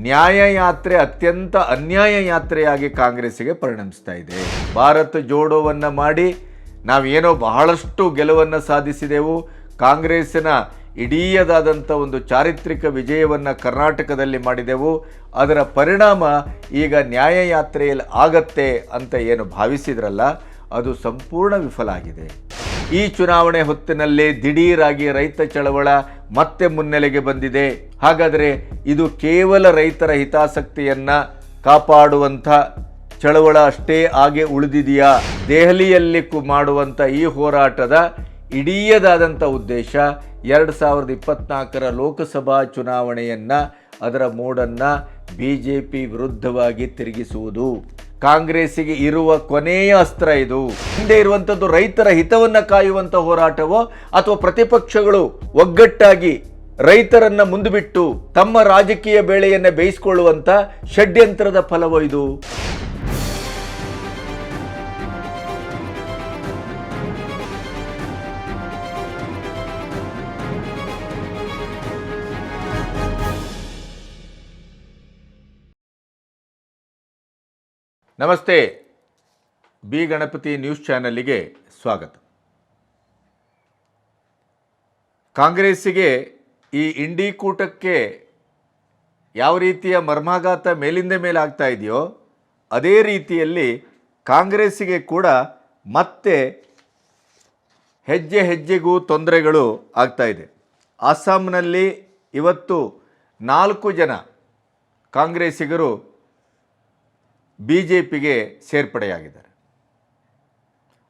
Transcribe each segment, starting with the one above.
ನ್ಯಾಯಯಾತ್ರೆ ಅತ್ಯಂತ ಅನ್ಯಾಯ ಯಾತ್ರೆಯಾಗಿ ಕಾಂಗ್ರೆಸ್ಸಿಗೆ ಪರಿಣಮಿಸ್ತಾ ಇದೆ. ಭಾರತ್ ಜೋಡೋವನ್ನು ಮಾಡಿ ನಾವೇನೋ ಬಹಳಷ್ಟು ಗೆಲುವನ್ನು ಸಾಧಿಸಿದೆವು, ಕಾಂಗ್ರೆಸ್ಸಿನ ಇಡೀಯದಾದಂಥ ಒಂದು ಚಾರಿತ್ರಿಕ ವಿಜಯವನ್ನು ಕರ್ನಾಟಕದಲ್ಲಿ ಮಾಡಿದೆವು, ಅದರ ಪರಿಣಾಮ ಈಗ ನ್ಯಾಯಯಾತ್ರೆಯಲ್ಲಿ ಆಗತ್ತೆ ಅಂತ ಏನು ಭಾವಿಸಿದ್ರಲ್ಲ ಅದು ಸಂಪೂರ್ಣ ವಿಫಲ ಆಗಿದೆ. ಈ ಚುನಾವಣೆ ಹೊತ್ತಿನಲ್ಲಿ ದಿಢೀರಾಗಿ ರೈತ ಚಳವಳ ಮತ್ತೆ ಮುನ್ನೆಲೆಗೆ ಬಂದಿದೆ. ಹಾಗಾದರೆ ಇದು ಕೇವಲ ರೈತರ ಹಿತಾಸಕ್ತಿಯನ್ನು ಕಾಪಾಡುವಂಥ ಚಳವಳ ಅಷ್ಟೇ ಆಗಿ ಉಳಿದಿದೆಯಾ? ದೆಹಲಿಯಲ್ಲಿ ಮಾಡುವಂಥ ಈ ಹೋರಾಟದ ಇಡೀಯದಾದಂಥ ಉದ್ದೇಶ 2024ರ ಲೋಕಸಭಾ ಚುನಾವಣೆಯನ್ನು ಅದರ ಮೂಡನ್ನು BJP ವಿರುದ್ಧವಾಗಿ ತಿರುಗಿಸುವುದು. ಕಾಂಗ್ರೆಸ್ಸಿಗೆ ಇರುವ ಕೊನೆಯ ಅಸ್ತ್ರ ಇದು. ಹಿಂದೆ ಇರುವಂಥದ್ದು ರೈತರ ಹಿತವನ್ನು ಕಾಯುವಂಥ ಹೋರಾಟವೋ ಅಥವಾ ಪ್ರತಿಪಕ್ಷಗಳು ಒಗ್ಗಟ್ಟಾಗಿ ರೈತರನ್ನ ಮುಂದುಬಿಟ್ಟು ತಮ್ಮ ರಾಜಕೀಯ ಬೇಳೆಯನ್ನು ಬೇಯಿಸಿಕೊಳ್ಳುವಂಥ ಷಡ್ಯಂತ್ರದ ಫಲವೋ ಇದು? ನಮಸ್ತೆ, ಬಿ ಗಣಪತಿ ನ್ಯೂಸ್ ಚಾನಲ್ಗೆ ಸ್ವಾಗತ. ಕಾಂಗ್ರೆಸ್ಸಿಗೆ ಈ ಇಂಡಿ ಕೂಟಕ್ಕೆ ಯಾವ ರೀತಿಯ ಮರ್ಮಾಘಾತ ಮೇಲಿಂದ ಮೇಲೆ ಆಗ್ತಾ ಇದೆಯೋ ಅದೇ ರೀತಿಯಲ್ಲಿ ಕಾಂಗ್ರೆಸ್ಸಿಗೆ ಕೂಡ ಮತ್ತೆ ಹೆಜ್ಜೆ ಹೆಜ್ಜೆಗೂ ತೊಂದರೆಗಳು ಆಗ್ತಾ ಇದೆ. ಅಸ್ಸಾಂನಲ್ಲಿ ಇವತ್ತು 4 ಜನ ಕಾಂಗ್ರೆಸ್ಸಿಗರು BJPಗೆ ಸೇರ್ಪಡೆಯಾಗಿದ್ದಾರೆ.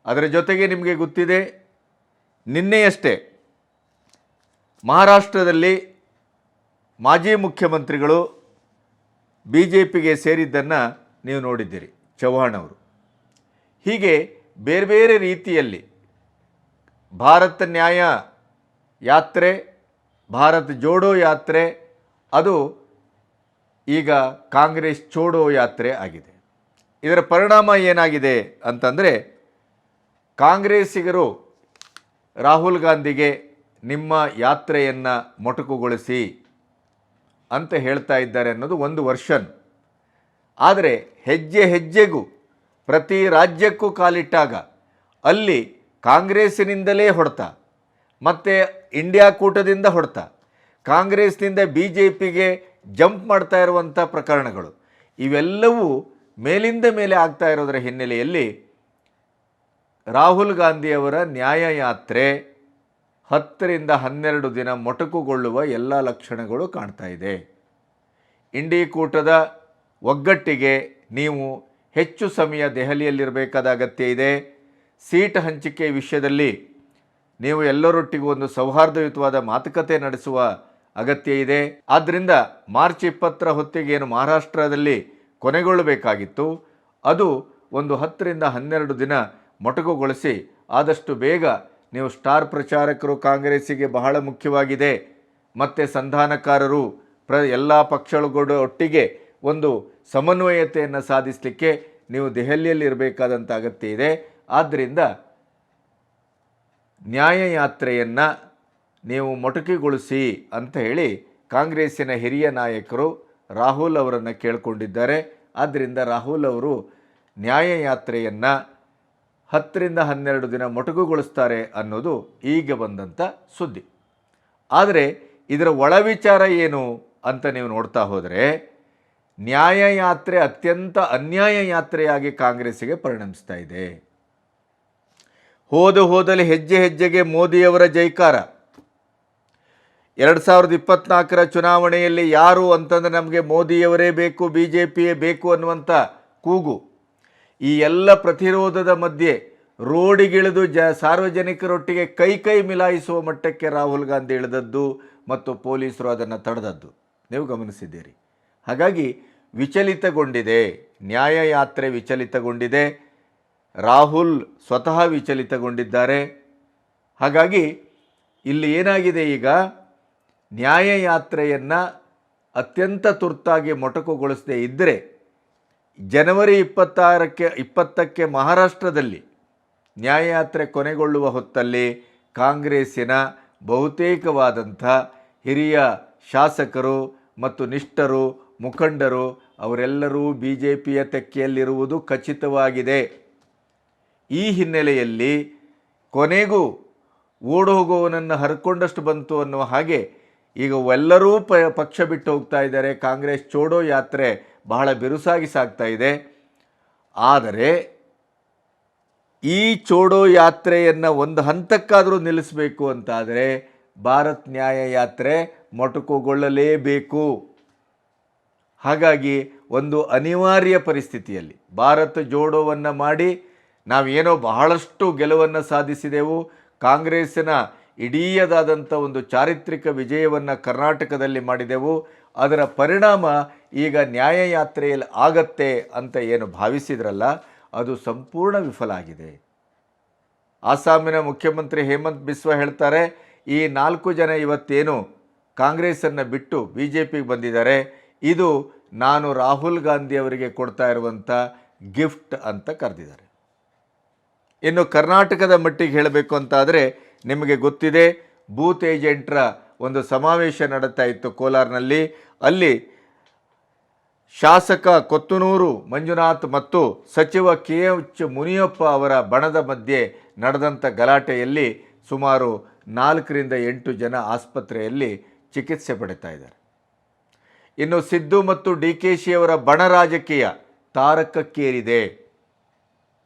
ಅದರ ಜೊತೆಗೆ ನಿಮಗೆ ಗೊತ್ತಿದೆ, ನಿನ್ನೆಯಷ್ಟೇ ಮಹಾರಾಷ್ಟ್ರದಲ್ಲಿ ಮಾಜಿ ಮುಖ್ಯಮಂತ್ರಿಗಳು BJPಗೆ ಸೇರಿದ್ದನ್ನು ನೀವು ನೋಡಿದ್ದೀರಿ, ಚೌಹಾಣ್ ಅವರು. ಹೀಗೆ ಬೇರೆ ಬೇರೆ ರೀತಿಯಲ್ಲಿ ಭಾರತ ನ್ಯಾಯ ಯಾತ್ರೆ, ಭಾರತ್ ಜೋಡೋ ಯಾತ್ರೆ ಅದು ಈಗ ಕಾಂಗ್ರೆಸ್ ಚೋಡೋ ಯಾತ್ರೆ ಆಗಿದೆ. ಇದರ ಪರಿಣಾಮ ಏನಾಗಿದೆ ಅಂತಂದರೆ, ಕಾಂಗ್ರೆಸ್ಸಿಗರು ರಾಹುಲ್ ಗಾಂಧಿಗೆ ನಿಮ್ಮ ಯಾತ್ರೆಯನ್ನು ಮೊಟಕುಗೊಳಿಸಿ ಅಂತ ಹೇಳ್ತಾ ಇದ್ದಾರೆ ಅನ್ನೋದು ಒಂದು ವರ್ಷನ್. ಆದರೆ ಹೆಜ್ಜೆ ಹೆಜ್ಜೆಗೂ ಪ್ರತಿ ರಾಜ್ಯಕ್ಕೂ ಕಾಲಿಟ್ಟಾಗ ಅಲ್ಲಿ ಕಾಂಗ್ರೆಸ್ಸಿನಿಂದಲೇ ಹೊಡೆತ, ಮತ್ತು ಇಂಡಿಯಾ ಕೂಟದಿಂದ ಹೊಡೆತ, ಕಾಂಗ್ರೆಸ್ನಿಂದ BJPಗೆ ಜಂಪ್ ಮಾಡ್ತಾ ಇರುವಂಥ ಪ್ರಕರಣಗಳು ಇವೆಲ್ಲವೂ ಮೇಲಿಂದ ಮೇಲೆ ಆಗ್ತಾ ಇರೋದರ ಹಿನ್ನೆಲೆಯಲ್ಲಿ ರಾಹುಲ್ ಗಾಂಧಿಯವರ ನ್ಯಾಯಯಾತ್ರೆ 10ರಿಂದ 12 ದಿನ ಮೊಟಕುಗೊಳ್ಳುವ ಎಲ್ಲ ಲಕ್ಷಣಗಳು ಕಾಣ್ತಾ ಇದೆ. ಇಂಡಿ ಕೂಟದ ಒಗ್ಗಟ್ಟಿಗೆ ನೀವು ಹೆಚ್ಚು ಸಮಯ ದೆಹಲಿಯಲ್ಲಿರಬೇಕಾದ ಅಗತ್ಯ ಇದೆ. ಸೀಟ್ ಹಂಚಿಕೆ ವಿಷಯದಲ್ಲಿ ನೀವು ಎಲ್ಲರೊಟ್ಟಿಗೂ ಒಂದು ಸೌಹಾರ್ದಯುತವಾದ ಮಾತುಕತೆ ನಡೆಸುವ ಅಗತ್ಯ ಇದೆ. ಆದ್ದರಿಂದ ಮಾರ್ಚ್ 20ರ ಹೊತ್ತಿಗೆ ಏನು ಮಹಾರಾಷ್ಟ್ರದಲ್ಲಿ ಕೊನೆಗೊಳ್ಳಬೇಕಾಗಿತ್ತು ಅದು ಒಂದು 10ರಿಂದ 12 ದಿನ ಮೊಟಕುಗೊಳಿಸಿ ಆದಷ್ಟು ಬೇಗ ನೀವು ಸ್ಟಾರ್ ಪ್ರಚಾರಕರು ಕಾಂಗ್ರೆಸ್ಸಿಗೆ ಬಹಳ ಮುಖ್ಯವಾಗಿದೆ, ಮತ್ತು ಸಂಧಾನಕಾರರು ಎಲ್ಲ ಪಕ್ಷಗಳು ಒಟ್ಟಿಗೆ ಒಂದು ಸಮನ್ವಯತೆಯನ್ನು ಸಾಧಿಸಲಿಕ್ಕೆ ನೀವು ದೆಹಲಿಯಲ್ಲಿ ಇರಬೇಕಾದಂಥ ಅಗತ್ಯ ಇದೆ. ಆದ್ದರಿಂದ ನ್ಯಾಯಯಾತ್ರೆಯನ್ನು ನೀವು ಮೊಟಕುಗೊಳಿಸಿ ಅಂತ ಹೇಳಿ ಕಾಂಗ್ರೆಸ್ಸಿನ ಹಿರಿಯ ನಾಯಕರು ರಾಹುಲ್ ಅವರನ್ನು ಕೇಳಿಕೊಂಡಿದ್ದಾರೆ. ಆದ್ದರಿಂದ ರಾಹುಲ್ ಅವರು ನ್ಯಾಯಯಾತ್ರೆಯನ್ನು 10ರಿಂದ 12 ದಿನ ಮೊಟಕುಗೊಳಿಸ್ತಾರೆ ಅನ್ನೋದು ಈಗ ಬಂದಂಥ ಸುದ್ದಿ. ಆದರೆ ಇದರ ಒಳ ವಿಚಾರ ಏನು ಅಂತ ನೀವು ನೋಡ್ತಾ ಹೋದರೆ, ನ್ಯಾಯಯಾತ್ರೆ ಅತ್ಯಂತ ಅನ್ಯಾಯ ಯಾತ್ರೆಯಾಗಿ ಕಾಂಗ್ರೆಸ್ಸಿಗೆ ಪರಿಣಮಿಸ್ತಾ ಇದೆ. ಹೋದಲ್ಲಿ ಹೆಜ್ಜೆ ಹೆಜ್ಜೆಗೆ ಮೋದಿಯವರ ಜೈಕಾರ. 2024ರ ಚುನಾವಣೆಯಲ್ಲಿ ಯಾರು ಅಂತಂದರೆ ನಮಗೆ ಮೋದಿಯವರೇ ಬೇಕು, BJPಯೇ ಬೇಕು ಅನ್ನುವಂಥ ಕೂಗು. ಈ ಎಲ್ಲ ಪ್ರತಿರೋಧದ ಮಧ್ಯೆ ರೋಡಿಗಿಳಿದು ಸಾರ್ವಜನಿಕರೊಟ್ಟಿಗೆ ಕೈ ಮಿಲಾಯಿಸುವ ಮಟ್ಟಕ್ಕೆ ರಾಹುಲ್ ಗಾಂಧಿ ಇಳಿದದ್ದು ಮತ್ತು ಪೊಲೀಸರು ಅದನ್ನು ತಡೆದದ್ದು ನೀವು ಗಮನಿಸಿದ್ದೀರಿ. ಹಾಗಾಗಿ ವಿಚಲಿತಗೊಂಡಿದೆ, ನ್ಯಾಯಯಾತ್ರೆ ವಿಚಲಿತಗೊಂಡಿದೆ, ರಾಹುಲ್ ಸ್ವತಃ ವಿಚಲಿತಗೊಂಡಿದ್ದಾರೆ. ಹಾಗಾಗಿ ಇಲ್ಲಿ ಏನಾಗಿದೆ, ಈಗ ನ್ಯಾಯಯಾತ್ರೆಯನ್ನು ಅತ್ಯಂತ ತುರ್ತಾಗಿ ಮೊಟಕುಗೊಳಿಸದೇ ಇದ್ದರೆ ಜನವರಿ 20ಕ್ಕೆ ಮಹಾರಾಷ್ಟ್ರದಲ್ಲಿ ನ್ಯಾಯಯಾತ್ರೆ ಕೊನೆಗೊಳ್ಳುವ ಹೊತ್ತಲ್ಲಿ ಕಾಂಗ್ರೆಸ್ಸಿನ ಬಹುತೇಕವಾದಂಥ ಹಿರಿಯ ಶಾಸಕರು ಮತ್ತು ನಿಷ್ಠರು ಮುಖಂಡರು ಅವರೆಲ್ಲರೂ BJPಯ ತೆಕ್ಕೆಯಲ್ಲಿರುವುದು ಖಚಿತವಾಗಿದೆ. ಈ ಹಿನ್ನೆಲೆಯಲ್ಲಿ ಕೊನೆಗೂ ಓಡು ಹೋಗುವವನನ್ನು ಹರ್ಕೊಂಡಷ್ಟು ಬಂತು ಅನ್ನುವ ಹಾಗೆ ಈಗ ಎಲ್ಲರೂ ಪಕ್ಷ ಬಿಟ್ಟು ಹೋಗ್ತಾ ಇದ್ದಾರೆ. ಕಾಂಗ್ರೆಸ್ ಚೋಡೋ ಯಾತ್ರೆ ಬಹಳ ಬಿರುಸಾಗಿ ಸಾಗ್ತಾ ಇದೆ. ಆದರೆ ಈ ಚೋಡೋ ಯಾತ್ರೆಯನ್ನು ಒಂದು ಹಂತಕ್ಕಾದರೂ ನಿಲ್ಲಿಸಬೇಕು ಅಂತಾದರೆ ಭಾರತ್ ನ್ಯಾಯ ಯಾತ್ರೆ ಮೊಟಕುಗೊಳ್ಳಲೇಬೇಕು. ಹಾಗಾಗಿ ಒಂದು ಅನಿವಾರ್ಯ ಪರಿಸ್ಥಿತಿಯಲ್ಲಿ ಭಾರತ್ ಜೋಡೋವನ್ನು ಮಾಡಿ ನಾವೇನೋ ಬಹಳಷ್ಟು ಗೆಲುವನ್ನು ಸಾಧಿಸಿದೆವು, ಕಾಂಗ್ರೆಸ್ಸಿನ ಇಡೀಯದಾದಂಥ ಒಂದು ಚಾರಿತ್ರಿಕ ವಿಜಯವನ್ನು ಕರ್ನಾಟಕದಲ್ಲಿ ಮಾಡಿದೆವು, ಅದರ ಪರಿಣಾಮ ಈಗ ನ್ಯಾಯಯಾತ್ರೆಯಲ್ಲಿ ಆಗತ್ತೆ ಅಂತ ಏನು ಭಾವಿಸಿದ್ರಲ್ಲ ಅದು ಸಂಪೂರ್ಣ ವಿಫಲ ಆಗಿದೆ. ಅಸ್ಸಾಮಿನ ಮುಖ್ಯಮಂತ್ರಿ ಹೇಮಂತ್ ಬಿಸ್ವಾ ಹೇಳ್ತಾರೆ, ಈ 4 ಜನ ಇವತ್ತೇನು ಕಾಂಗ್ರೆಸ್ಸನ್ನು ಬಿಟ್ಟು BJPಗೆ ಬಂದಿದ್ದಾರೆ, ಇದು ನಾನು ರಾಹುಲ್ ಗಾಂಧಿ ಅವರಿಗೆ ಕೊಡ್ತಾ ಇರುವಂಥ ಗಿಫ್ಟ್ ಅಂತ ಕರೆದಿದ್ದಾರೆ. ಇನ್ನು ಕರ್ನಾಟಕದ ಮಟ್ಟಿಗೆ ಹೇಳಬೇಕು ಅಂತಾದರೆ ನಿಮಗೆ ಗೊತ್ತಿದೆ, ಬೂತ್ ಏಜೆಂಟ್ರ ಒಂದು ಸಮಾವೇಶ ನಡೀತಾ ಇತ್ತು ಕೋಲಾರ್ನಲ್ಲಿ. ಅಲ್ಲಿ ಶಾಸಕ ಕೊತ್ತನೂರು ಮಂಜುನಾಥ್ ಮತ್ತು ಸಚಿವ KH ಮುನಿಯಪ್ಪ ಅವರ ಬಣದ ಮಧ್ಯೆ ನಡೆದಂಥ ಗಲಾಟೆಯಲ್ಲಿ ಸುಮಾರು 4 ರಿಂದ 8 ಜನ ಆಸ್ಪತ್ರೆಯಲ್ಲಿ ಚಿಕಿತ್ಸೆ ಪಡಿತಾ ಇದ್ದಾರೆ. ಇನ್ನು ಸಿದ್ದು ಮತ್ತು DKಶಿ ಅವರ ಬಣ ರಾಜಕೀಯ ತಾರಕಕ್ಕೇರಿದೆ.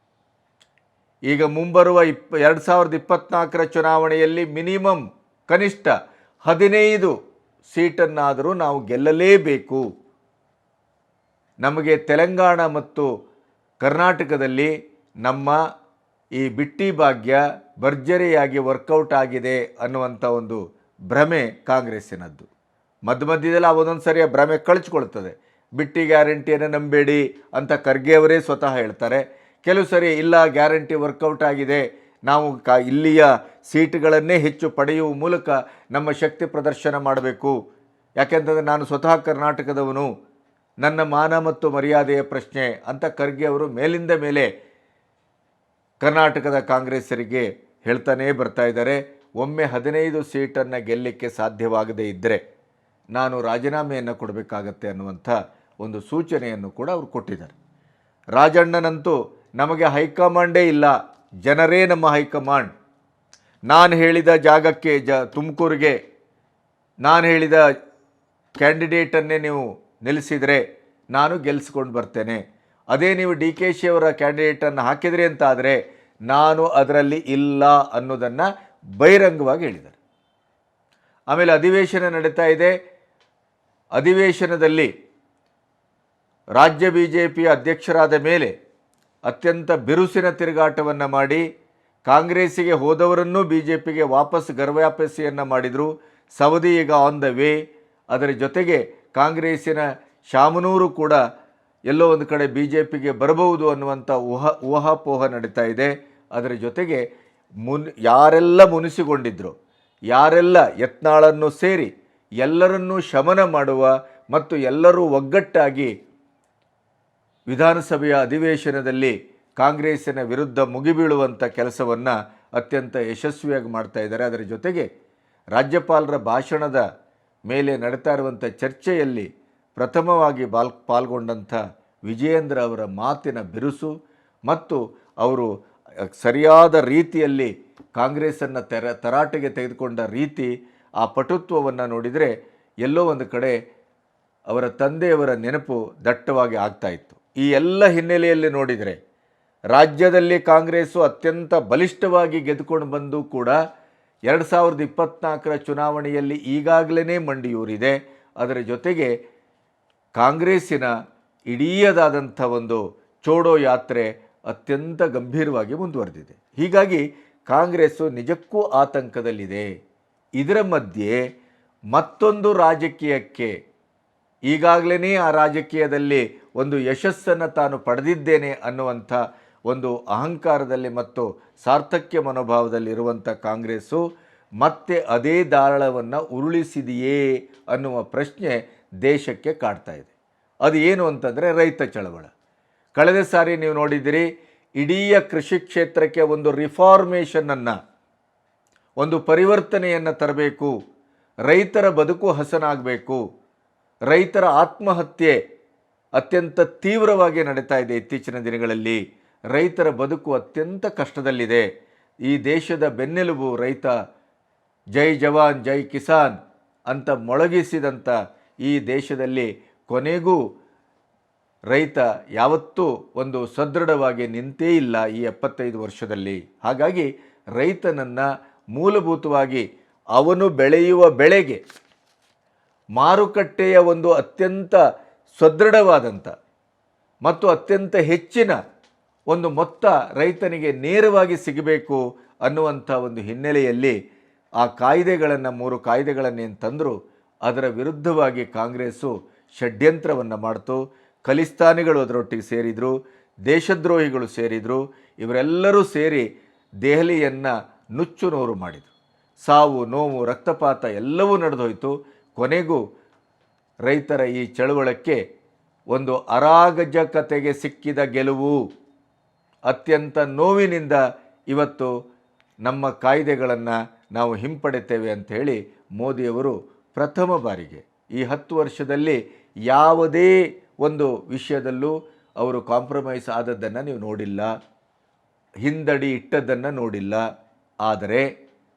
ಈಗ ಮುಂಬರುವ 2024ರ ಚುನಾವಣೆಯಲ್ಲಿ ಮಿನಿಮಮ್ ಕನಿಷ್ಠ 15 ಸೀಟನ್ನಾದರೂ ನಾವು ಗೆಲ್ಲಲೇಬೇಕು. ನಮಗೆ ತೆಲಂಗಾಣ ಮತ್ತು ಕರ್ನಾಟಕದಲ್ಲಿ ನಮ್ಮ ಈ ಬಿಟ್ಟಿ ಭಾಗ್ಯ ಭರ್ಜರಿಯಾಗಿ ವರ್ಕೌಟ್ ಆಗಿದೆ ಅನ್ನುವಂಥ ಒಂದು ಭ್ರಮೆ ಕಾಂಗ್ರೆಸ್ಸಿನದ್ದು. ಮಧ್ಯದಲ್ಲಿ ಒಂದೊಂದು ಸರಿ ಭ್ರಮೆ ಕಳಿಸ್ಕೊಳ್ತದೆ. ಬಿಟ್ಟಿ ಗ್ಯಾರಂಟಿಯನ್ನು ನಂಬೇಡಿ ಅಂತ ಖರ್ಗೆ ಅವರೇ ಸ್ವತಃ ಹೇಳ್ತಾರೆ. ಕೆಲವು ಸರಿ ಇಲ್ಲ, ಗ್ಯಾರಂಟಿ ವರ್ಕೌಟ್ ಆಗಿದೆ, ನಾವು ಇಲ್ಲಿಯ ಸೀಟುಗಳನ್ನೇ ಹೆಚ್ಚು ಪಡೆಯುವ ಮೂಲಕ ನಮ್ಮ ಶಕ್ತಿ ಪ್ರದರ್ಶನ ಮಾಡಬೇಕು, ಯಾಕೆಂತಂದರೆ ನಾನು ಸ್ವತಃ ಕರ್ನಾಟಕದವನು, ನನ್ನ ಮಾನ ಮತ್ತು ಮರ್ಯಾದೆಯ ಪ್ರಶ್ನೆ ಅಂತ ಖರ್ಗೆ ಅವರು ಮೇಲಿಂದ ಮೇಲೆ ಕರ್ನಾಟಕದ ಕಾಂಗ್ರೆಸ್ಸರಿಗೆ ಹೇಳ್ತಾನೇ ಬರ್ತಾ ಇದ್ದಾರೆ. ಒಮ್ಮೆ 15 ಸೀಟನ್ನು ಗೆಲ್ಲಲಿಕ್ಕೆ ಸಾಧ್ಯವಾಗದೇ ಇದ್ದರೆ ನಾನು ರಾಜೀನಾಮೆಯನ್ನು ಕೊಡಬೇಕಾಗತ್ತೆ ಅನ್ನುವಂಥ ಒಂದು ಸೂಚನೆಯನ್ನು ಕೂಡ ಅವರು ಕೊಟ್ಟಿದ್ದಾರೆ. ರಾಜಣ್ಣನಂತೂ ನಮಗೆ ಹೈಕಮಾಂಡೇ ಇಲ್ಲ, ಜನರೇ ನಮ್ಮ ಹೈಕಮಾಂಡ್, ನಾನು ಹೇಳಿದ ಜಾಗಕ್ಕೆ ತುಮಕೂರಿಗೆ ನಾನು ಹೇಳಿದ ಕ್ಯಾಂಡಿಡೇಟನ್ನೇ ನೀವು ನಿಲ್ಲಿಸಿದರೆ ನಾನು ಗೆಲ್ಲಿಸ್ಕೊಂಡು ಬರ್ತೇನೆ, ಅದೇ ನೀವು DKಶಿ ಅವರ ಕ್ಯಾಂಡಿಡೇಟನ್ನು ಹಾಕಿದ್ರಿ ಅಂತ ಆದರೆ ನಾನು ಅದರಲ್ಲಿ ಇಲ್ಲ ಅನ್ನೋದನ್ನು ಬಹಿರಂಗವಾಗಿ ಹೇಳಿದ್ದಾರೆ. ಆಮೇಲೆ ಅಧಿವೇಶನ ನಡೀತಾ ಇದೆ. ಅಧಿವೇಶನದಲ್ಲಿ ರಾಜ್ಯ BJPಯ ಅಧ್ಯಕ್ಷರಾದ ಮೇಲೆ ಅತ್ಯಂತ ಬಿರುಸಿನ ತಿರುಗಾಟವನ್ನು ಮಾಡಿ ಕಾಂಗ್ರೆಸ್ಸಿಗೆ ಹೋದವರನ್ನು BJPಗೆ ವಾಪಸ್ ಗರ್ವಾಪಸಿಯನ್ನು ಮಾಡಿದರು. ಸವದಿ ಈಗ ಆನ್ ದ ವೇ. ಅದರ ಜೊತೆಗೆ ಕಾಂಗ್ರೆಸ್ಸಿನ ಶಾಮನೂರು ಕೂಡ ಎಲ್ಲೋ ಒಂದು ಕಡೆ BJPಗೆ ಬರಬಹುದು ಅನ್ನುವಂಥ ಊಹಾಪೋಹ ನಡೀತಾ ಇದೆ. ಅದರ ಜೊತೆಗೆ ಯಾರೆಲ್ಲ ಮುನಿಸಿಕೊಂಡಿದ್ರು, ಯಾರೆಲ್ಲ ಯತ್ನಾಳನ್ನು ಸೇರಿ ಎಲ್ಲರನ್ನೂ ಶಮನ ಮಾಡುವ ಮತ್ತು ಎಲ್ಲರೂ ಒಗ್ಗಟ್ಟಾಗಿ ವಿಧಾನಸಭೆಯ ಅಧಿವೇಶನದಲ್ಲಿ ಕಾಂಗ್ರೆಸ್ಸಿನ ವಿರುದ್ಧ ಮುಗಿಬೀಳುವಂಥ ಕೆಲಸವನ್ನು ಅತ್ಯಂತ ಯಶಸ್ವಿಯಾಗಿ ಮಾಡ್ತಾ ಇದ್ದಾರೆ. ಅದರ ಜೊತೆಗೆ ರಾಜ್ಯಪಾಲರ ಭಾಷಣದ ಮೇಲೆ ನಡೀತಾ ಇರುವಂಥ ಚರ್ಚೆಯಲ್ಲಿ ಪ್ರಥಮವಾಗಿ ಪಾಲ್ಗೊಂಡಂಥ ವಿಜಯೇಂದ್ರ ಅವರ ಮಾತಿನ ಬಿರುಸು ಮತ್ತು ಅವರು ಸರಿಯಾದ ರೀತಿಯಲ್ಲಿ ಕಾಂಗ್ರೆಸ್ಸನ್ನು ತರಾಟೆಗೆ ತೆಗೆದುಕೊಂಡ ರೀತಿ, ಆ ಪಟುತ್ವವನ್ನು ನೋಡಿದರೆ ಎಲ್ಲೋ ಒಂದು ಕಡೆ ಅವರ ತಂದೆಯವರ ನೆನಪು ದಟ್ಟವಾಗಿ ಆಗ್ತಾ ಇತ್ತು. ಈ ಎಲ್ಲ ಹಿನ್ನೆಲೆಯಲ್ಲಿ ನೋಡಿದರೆ ರಾಜ್ಯದಲ್ಲಿ ಕಾಂಗ್ರೆಸ್ಸು ಅತ್ಯಂತ ಬಲಿಷ್ಠವಾಗಿ ಗೆದ್ದುಕೊಂಡು ಬಂದು ಕೂಡ 2024ರ ಚುನಾವಣೆಯಲ್ಲಿ ಈಗಾಗಲೇ ಮಂಡಿಯೂರಿದೆ. ಅದರ ಜೊತೆಗೆ ಕಾಂಗ್ರೆಸ್ಸಿನ ಇಡೀಯದಾದಂಥ ಒಂದು ಚೋಡೋ ಯಾತ್ರೆ ಅತ್ಯಂತ ಗಂಭೀರವಾಗಿ ಮುಂದುವರೆದಿದೆ. ಹೀಗಾಗಿ ಕಾಂಗ್ರೆಸ್ಸು ನಿಜಕ್ಕೂ ಆತಂಕದಲ್ಲಿದೆ. ಇದರ ಮಧ್ಯೆ ಮತ್ತೊಂದು ರಾಜಕೀಯಕ್ಕೆ ಈಗಾಗಲೇ ಆ ರಾಜಕೀಯದಲ್ಲಿ ಒಂದು ಯಶಸ್ಸನ್ನು ತಾನು ಪಡೆದಿದ್ದೇನೆ ಅನ್ನುವಂಥ ಒಂದು ಅಹಂಕಾರದಲ್ಲಿ ಮತ್ತು ಸಾರ್ಥಕ್ಯ ಮನೋಭಾವದಲ್ಲಿರುವಂಥ ಕಾಂಗ್ರೆಸ್ಸು ಮತ್ತೆ ಅದೇ ದಾಳವನ್ನು ಉರುಳಿಸಿದೆಯೇ ಅನ್ನುವ ಪ್ರಶ್ನೆ ದೇಶಕ್ಕೆ ಕಾಡ್ತಾ ಇದೆ. ಅದು ಏನು ಅಂತಂದರೆ ರೈತ ಚಳವಳ. ಕಳೆದ ಸಾರಿ ನೀವು ನೋಡಿದಿರಿ, ಇಡೀ ಕೃಷಿ ಕ್ಷೇತ್ರಕ್ಕೆ ಒಂದು ರಿಫಾರ್ಮೇಷನನ್ನು, ಒಂದು ಪರಿವರ್ತನೆಯನ್ನು ತರಬೇಕು, ರೈತರ ಬದುಕು ಹಸನಾಗಬೇಕು, ರೈತರ ಆತ್ಮಹತ್ಯೆ ಅತ್ಯಂತ ತೀವ್ರವಾಗಿ ನಡೀತಾ ಇದೆ. ಇತ್ತೀಚಿನ ದಿನಗಳಲ್ಲಿ ರೈತರ ಬದುಕು ಅತ್ಯಂತ ಕಷ್ಟದಲ್ಲಿದೆ. ಈ ದೇಶದ ಬೆನ್ನೆಲುಬು ರೈತ, ಜೈ ಜವಾನ್ ಜೈ ಕಿಸಾನ್ ಅಂತ ಮೊಳಗಿಸಿದಂಥ ಈ ದೇಶದಲ್ಲಿ ಕೊನೆಗೂ ರೈತ ಯಾವತ್ತೂ ಒಂದು ಸದೃಢವಾಗಿ ನಿಂತೇ ಇಲ್ಲ ಈ 75 ವರ್ಷದಲ್ಲಿ. ಹಾಗಾಗಿ ರೈತನನ್ನು ಮೂಲಭೂತವಾಗಿ ಅವನು ಬೆಳೆಯುವ ಬೆಳೆಗೆ ಮಾರುಕಟ್ಟೆಯ ಒಂದು ಅತ್ಯಂತ ಸದೃಢವಾದಂಥ ಮತ್ತು ಅತ್ಯಂತ ಹೆಚ್ಚಿನ ಒಂದು ಮೊತ್ತ ರೈತನಿಗೆ ನೇರವಾಗಿ ಸಿಗಬೇಕು ಅನ್ನುವಂಥ ಒಂದು ಹಿನ್ನೆಲೆಯಲ್ಲಿ ಆ ಕಾಯ್ದೆಗಳನ್ನು 3 ಕಾಯ್ದೆಗಳನ್ನೇನು ತಂದರು ಅದರ ವಿರುದ್ಧವಾಗಿ ಕಾಂಗ್ರೆಸ್ಸು ಷಡ್ಯಂತ್ರವನ್ನು ಮಾಡ್ತು. ಖಲಿಸ್ತಾನಿಗಳು ಅದರೊಟ್ಟಿಗೆ ಸೇರಿದರು, ದೇಶದ್ರೋಹಿಗಳು ಸೇರಿದರು. ಇವರೆಲ್ಲರೂ ಸೇರಿ ದೆಹಲಿಯನ್ನು ನುಚ್ಚು ನೂರು ಮಾಡಿದರು. ಸಾವು ನೋವು ರಕ್ತಪಾತ ಎಲ್ಲವೂ ನಡೆದೋಯ್ತು. ಕೊನೆಗೂ ರೈತರ ಈ ಚಳವಳಕ್ಕೆ ಒಂದು ಅರಾಗಜಕತೆಗೆ ಸಿಕ್ಕಿದ ಗೆಲುವು. ಅತ್ಯಂತ ನೋವಿನಿಂದ ಇವತ್ತು ನಮ್ಮ ಕಾಯ್ದೆಗಳನ್ನು ನಾವು ಹಿಂಪಡೆತೇವೆ ಅಂಥೇಳಿ ಮೋದಿಯವರು ಪ್ರಥಮ ಬಾರಿಗೆ ಈ 10 ವರ್ಷದಲ್ಲಿ ಯಾವುದೇ ಒಂದು ವಿಷಯದಲ್ಲೂ ಅವರು ಕಾಂಪ್ರಮೈಸ್ ಆದದ್ದನ್ನು ನೀವು ನೋಡಿಲ್ಲ, ಹಿಂದಡಿ ಇಟ್ಟದ್ದನ್ನು ನೋಡಿಲ್ಲ. ಆದರೆ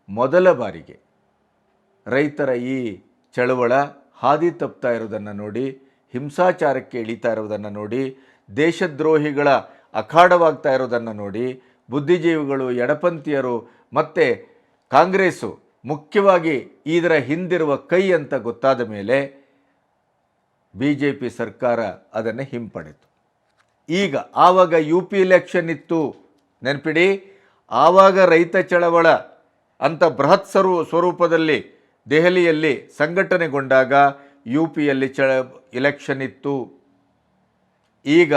ಮೊದಲ ಬಾರಿಗೆ ರೈತರ ಈ ಚಳವಳ ಹಾದಿ ತಪ್ತಾ ಇರೋದನ್ನು ನೋಡಿ, ಹಿಂಸಾಚಾರಕ್ಕೆ ಇಳಿತಾ ಇರೋದನ್ನು ನೋಡಿ, ದೇಶದ್ರೋಹಿಗಳ ಅಖಾಡವಾಗ್ತಾ ಇರೋದನ್ನು ನೋಡಿ, ಬುದ್ಧಿಜೀವಿಗಳು, ಎಡಪಂಥೀಯರು ಮತ್ತು ಕಾಂಗ್ರೆಸ್ಸು ಮುಖ್ಯವಾಗಿ ಇದರ ಹಿಂದಿರುವ ಕೈ ಅಂತ ಗೊತ್ತಾದ ಮೇಲೆ BJP ಸರ್ಕಾರ ಅದನ್ನು ಹಿಂಪಡೆತು. ಈಗ ಆವಾಗ UP ಎಲೆಕ್ಷನ್ ಇತ್ತು, ನೆನಪಿಡಿ. ಆವಾಗ ರೈತ ಚಳವಳ ಅಂತ ಬೃಹತ್ ಸ್ವರೂಪದಲ್ಲಿ ದೆಹಲಿಯಲ್ಲಿ ಸಂಘಟನೆಗೊಂಡಾಗ UPಯಲ್ಲಿ ಎಲೆಕ್ಷನ್ ಇತ್ತು. ಈಗ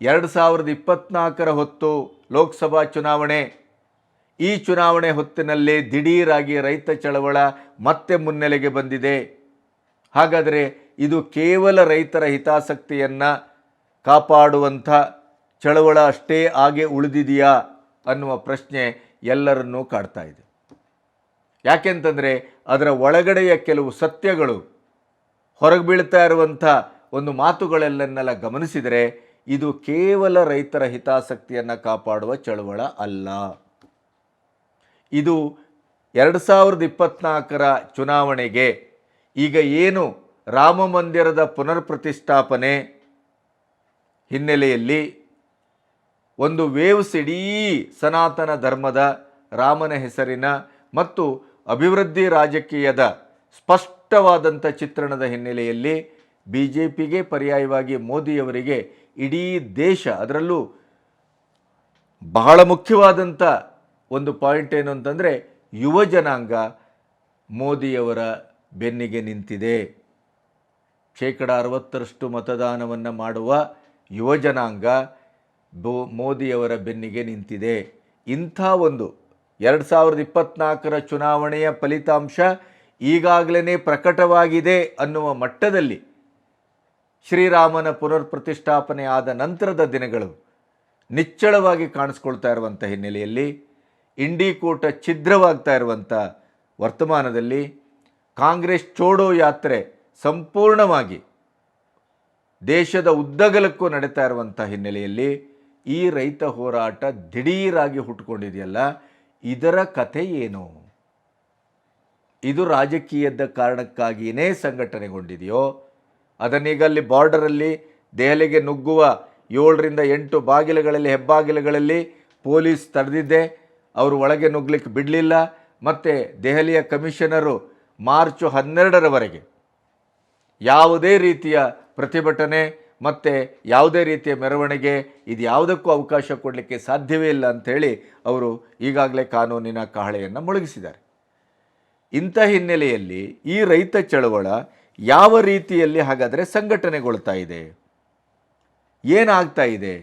2024 ಹೊತ್ತು ಲೋಕಸಭಾ ಚುನಾವಣೆ. ಈ ಚುನಾವಣೆ ಹೊತ್ತಿನಲ್ಲಿ ದಿಢೀರಾಗಿ ರೈತ ಚಳವಳ ಮತ್ತೆ ಮುನ್ನೆಲೆಗೆ ಬಂದಿದೆ. ಹಾಗಾದರೆ ಇದು ಕೇವಲ ರೈತರ ಹಿತಾಸಕ್ತಿಯನ್ನು ಕಾಪಾಡುವಂಥ ಚಳವಳ ಅಷ್ಟೇ ಹಾಗೆ ಉಳಿದಿದೆಯಾ ಅನ್ನುವ ಪ್ರಶ್ನೆ ಎಲ್ಲರನ್ನೂ ಕಾಡ್ತಾ ಇದೆ. ಯಾಕೆಂತಂದರೆ ಅದರ ಒಳಗಡೆಯ ಕೆಲವು ಸತ್ಯಗಳು ಹೊರಗೆ ಬೀಳ್ತಾ ಇರುವಂಥ ಒಂದು ಮಾತುಗಳೆಲ್ಲನ್ನೆಲ್ಲ ಗಮನಿಸಿದರೆ ಇದು ಕೇವಲ ರೈತರ ಹಿತಾಸಕ್ತಿಯನ್ನು ಕಾಪಾಡುವ ಚಳವಳ ಅಲ್ಲ. ಇದು 2024 ಚುನಾವಣೆಗೆ ಈಗ ಏನು ರಾಮ ಮಂದಿರದ ಪುನರ್ ಪ್ರತಿಷ್ಠಾಪನೆ ಹಿನ್ನೆಲೆಯಲ್ಲಿ ಒಂದು ವೇವ್ಸ್ ಇಡೀ ಸನಾತನ ಧರ್ಮದ ರಾಮನ ಹೆಸರಿನ ಮತ್ತು ಅಭಿವೃದ್ಧಿ ರಾಜಕೀಯದ ಸ್ಪಷ್ಟವಾದಂಥ ಚಿತ್ರಣದ ಹಿನ್ನೆಲೆಯಲ್ಲಿ BJPಗೆ ಪರ್ಯಾಯವಾಗಿ ಮೋದಿಯವರಿಗೆ ಇಡೀ ದೇಶ, ಅದರಲ್ಲೂ ಬಹಳ ಮುಖ್ಯವಾದಂಥ ಒಂದು ಪಾಯಿಂಟ್ ಏನು ಅಂತಂದರೆ ಯುವ ಜನಾಂಗ ಮೋದಿಯವರ ಬೆನ್ನಿಗೆ ನಿಂತಿದೆ. 60% ಮತದಾನವನ್ನು ಮಾಡುವ ಯುವ ಜನಾಂಗ ಮೋದಿಯವರ ಬೆನ್ನಿಗೆ ನಿಂತಿದೆ. ಇಂಥ ಒಂದು 2024 ಚುನಾವಣೆಯ ಫಲಿತಾಂಶ ಈಗಾಗಲೇ ಪ್ರಕಟವಾಗಿದೆ ಅನ್ನುವ ಮಟ್ಟದಲ್ಲಿ ಶ್ರೀರಾಮನ ಪುನರ್ ಪ್ರತಿಷ್ಠಾಪನೆ ಆದ ನಂತರದ ದಿನಗಳು ನಿಚ್ಚಳವಾಗಿ ಕಾಣಿಸ್ಕೊಳ್ತಾ ಇರುವಂಥ ಹಿನ್ನೆಲೆಯಲ್ಲಿ, ಇಂಡಿಕೂಟ ಛಿದ್ರವಾಗ್ತಾ ಇರುವಂಥ ವರ್ತಮಾನದಲ್ಲಿ, ಕಾಂಗ್ರೆಸ್ ಚೋಡೋ ಯಾತ್ರೆ ಸಂಪೂರ್ಣವಾಗಿ ದೇಶದ ಉದ್ದಗಲಕ್ಕೂ ನಡೀತಾ ಇರುವಂಥ ಹಿನ್ನೆಲೆಯಲ್ಲಿ ಈ ರೈತ ಹೋರಾಟ ದಿಢೀರಾಗಿ ಹುಟ್ಟುಕೊಂಡಿದೆಯಲ್ಲ, ಇದರ ಕಥೆ ಏನು? ಇದು ರಾಜಕೀಯದ ಕಾರಣಕ್ಕಾಗಿಯೇ ಸಂಘಟನೆಗೊಂಡಿದೆಯೋ? ಅದನ್ನೀಗ ಅಲ್ಲಿ ಬಾರ್ಡರಲ್ಲಿ ದೆಹಲಿಗೆ ನುಗ್ಗುವ 7ರಿಂದ 8 ಬಾಗಿಲುಗಳಲ್ಲಿ, ಹೆಬ್ಬಾಗಿಲುಗಳಲ್ಲಿ ಪೊಲೀಸ್ ತಡೆದಿದ್ದೆ, ಅವರು ಒಳಗೆ ನುಗ್ಗಲಿಕ್ಕೆ ಬಿಡಲಿಲ್ಲ. ಮತ್ತು ದೆಹಲಿಯ ಕಮಿಷನರು ಮಾರ್ಚ್ 12ರವರೆಗೆ ಯಾವುದೇ ರೀತಿಯ ಪ್ರತಿಭಟನೆ ಮತ್ತು ಯಾವುದೇ ರೀತಿಯ ಮೆರವಣಿಗೆ ಇದು ಯಾವುದಕ್ಕೂ ಅವಕಾಶ ಕೊಡಲಿಕ್ಕೆ ಸಾಧ್ಯವೇ ಇಲ್ಲ ಅಂಥೇಳಿ ಅವರು ಈಗಾಗಲೇ ಕಾನೂನಿನ ಕಹಳೆಯನ್ನು ಮೊಳಗಿಸಿದ್ದಾರೆ. ಇಂಥ ಹಿನ್ನೆಲೆಯಲ್ಲಿ ಈ ರೈತ ಚಳವಳ ಯಾವ ರೀತಿಯಲ್ಲಿ ಹಾಗಾದರೆ ಸಂಘಟನೆಗೊಳ್ತಾ ಇದೆ, ಏನಾಗ್ತಾ ಇದೆ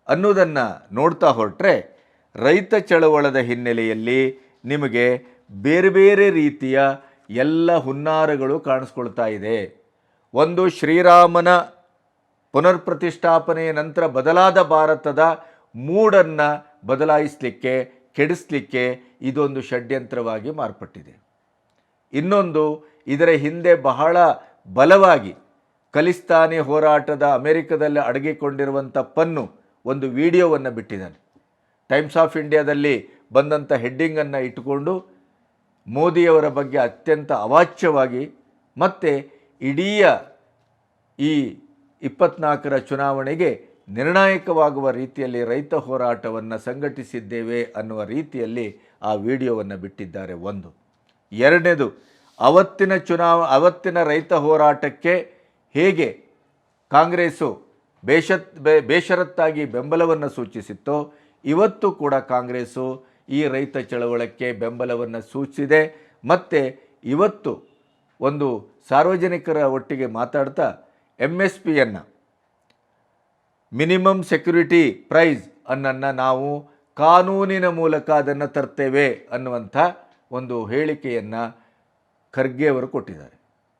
ಅನ್ನೋದನ್ನು ನೋಡ್ತಾ ಹೊರಟ್ರೆ ರೈತ ಚಳವಳದ ಹಿನ್ನೆಲೆಯಲ್ಲಿ ನಿಮಗೆ ಬೇರೆ ಬೇರೆ ರೀತಿಯ ಎಲ್ಲ ಹುನ್ನಾರಗಳು ಕಾಣಿಸ್ಕೊಳ್ತಾ ಇದೆ. ಒಂದು, ಶ್ರೀರಾಮನ ಪುನರ್ ಪ್ರತಿಷ್ಠಾಪನೆಯ ನಂತರ ಬದಲಾದ ಭಾರತದ ಮೂಡನ್ನು ಬದಲಾಯಿಸಲಿಕ್ಕೆ, ಕೆಡಿಸಲಿಕ್ಕೆ ಇದೊಂದು ಷಡ್ಯಂತ್ರವಾಗಿ ಮಾರ್ಪಟ್ಟಿದೆ. ಇನ್ನೊಂದು, ಇದರ ಹಿಂದೆ ಬಹಳ ಬಲವಾಗಿ ಖಲಿಸ್ತಾನಿ ಹೋರಾಟದ ಅಮೆರಿಕದಲ್ಲಿ ಅಡಗಿಕೊಂಡಿರುವಂಥ ಪನ್ನು ಒಂದು ವಿಡಿಯೋವನ್ನು ಬಿಟ್ಟಿದ್ದಾನೆ. ಟೈಮ್ಸ್ ಆಫ್ ಇಂಡಿಯಾದಲ್ಲಿ ಬಂದಂಥ ಹೆಡ್ಡಿಂಗನ್ನು ಇಟ್ಟುಕೊಂಡು ಮೋದಿಯವರ ಬಗ್ಗೆ ಅತ್ಯಂತ ಅವಾಚ್ಯವಾಗಿ ಮತ್ತು ಇಡೀ ಈ 24ರ ಚುನಾವಣೆಗೆ ನಿರ್ಣಾಯಕವಾಗುವ ರೀತಿಯಲ್ಲಿ ರೈತ ಹೋರಾಟವನ್ನು ಸಂಘಟಿಸಿದ್ದೇವೆ ಅನ್ನುವ ರೀತಿಯಲ್ಲಿ ಆ ವಿಡಿಯೋವನ್ನು ಬಿಟ್ಟಿದ್ದಾರೆ. ಒಂದು. ಎರಡನೇದು, ಅವತ್ತಿನ ರೈತ ಹೋರಾಟಕ್ಕೆ ಹೇಗೆ ಕಾಂಗ್ರೆಸ್ಸು ಬೇಷರತ್ತಾಗಿ ಬೆಂಬಲವನ್ನು ಸೂಚಿಸಿತ್ತೋ ಇವತ್ತು ಕೂಡ ಕಾಂಗ್ರೆಸ್ಸು ಈ ರೈತ ಚಳವಳಕ್ಕೆ ಬೆಂಬಲವನ್ನು ಸೂಚಿಸಿದೆ. ಮತ್ತು ಇವತ್ತು ಒಂದು ಸಾರ್ವಜನಿಕರ ಒಟ್ಟಿಗೆ ಮಾತಾಡ್ತಾ MSPಯನ್ನು, ಮಿನಿಮಮ್ ಸೆಕ್ಯೂರಿಟಿ ಪ್ರೈಸ್ ಅನ್ನನ್ನು ನಾವು ಕಾನೂನಿನ ಮೂಲಕ ಅದನ್ನು ತರ್ತೇವೆ ಅನ್ನುವಂಥ ಒಂದು ಹೇಳಿಕೆಯನ್ನು ಖರ್ಗೆ ಅವರು ಕೊಟ್ಟಿದ್ದಾರೆ.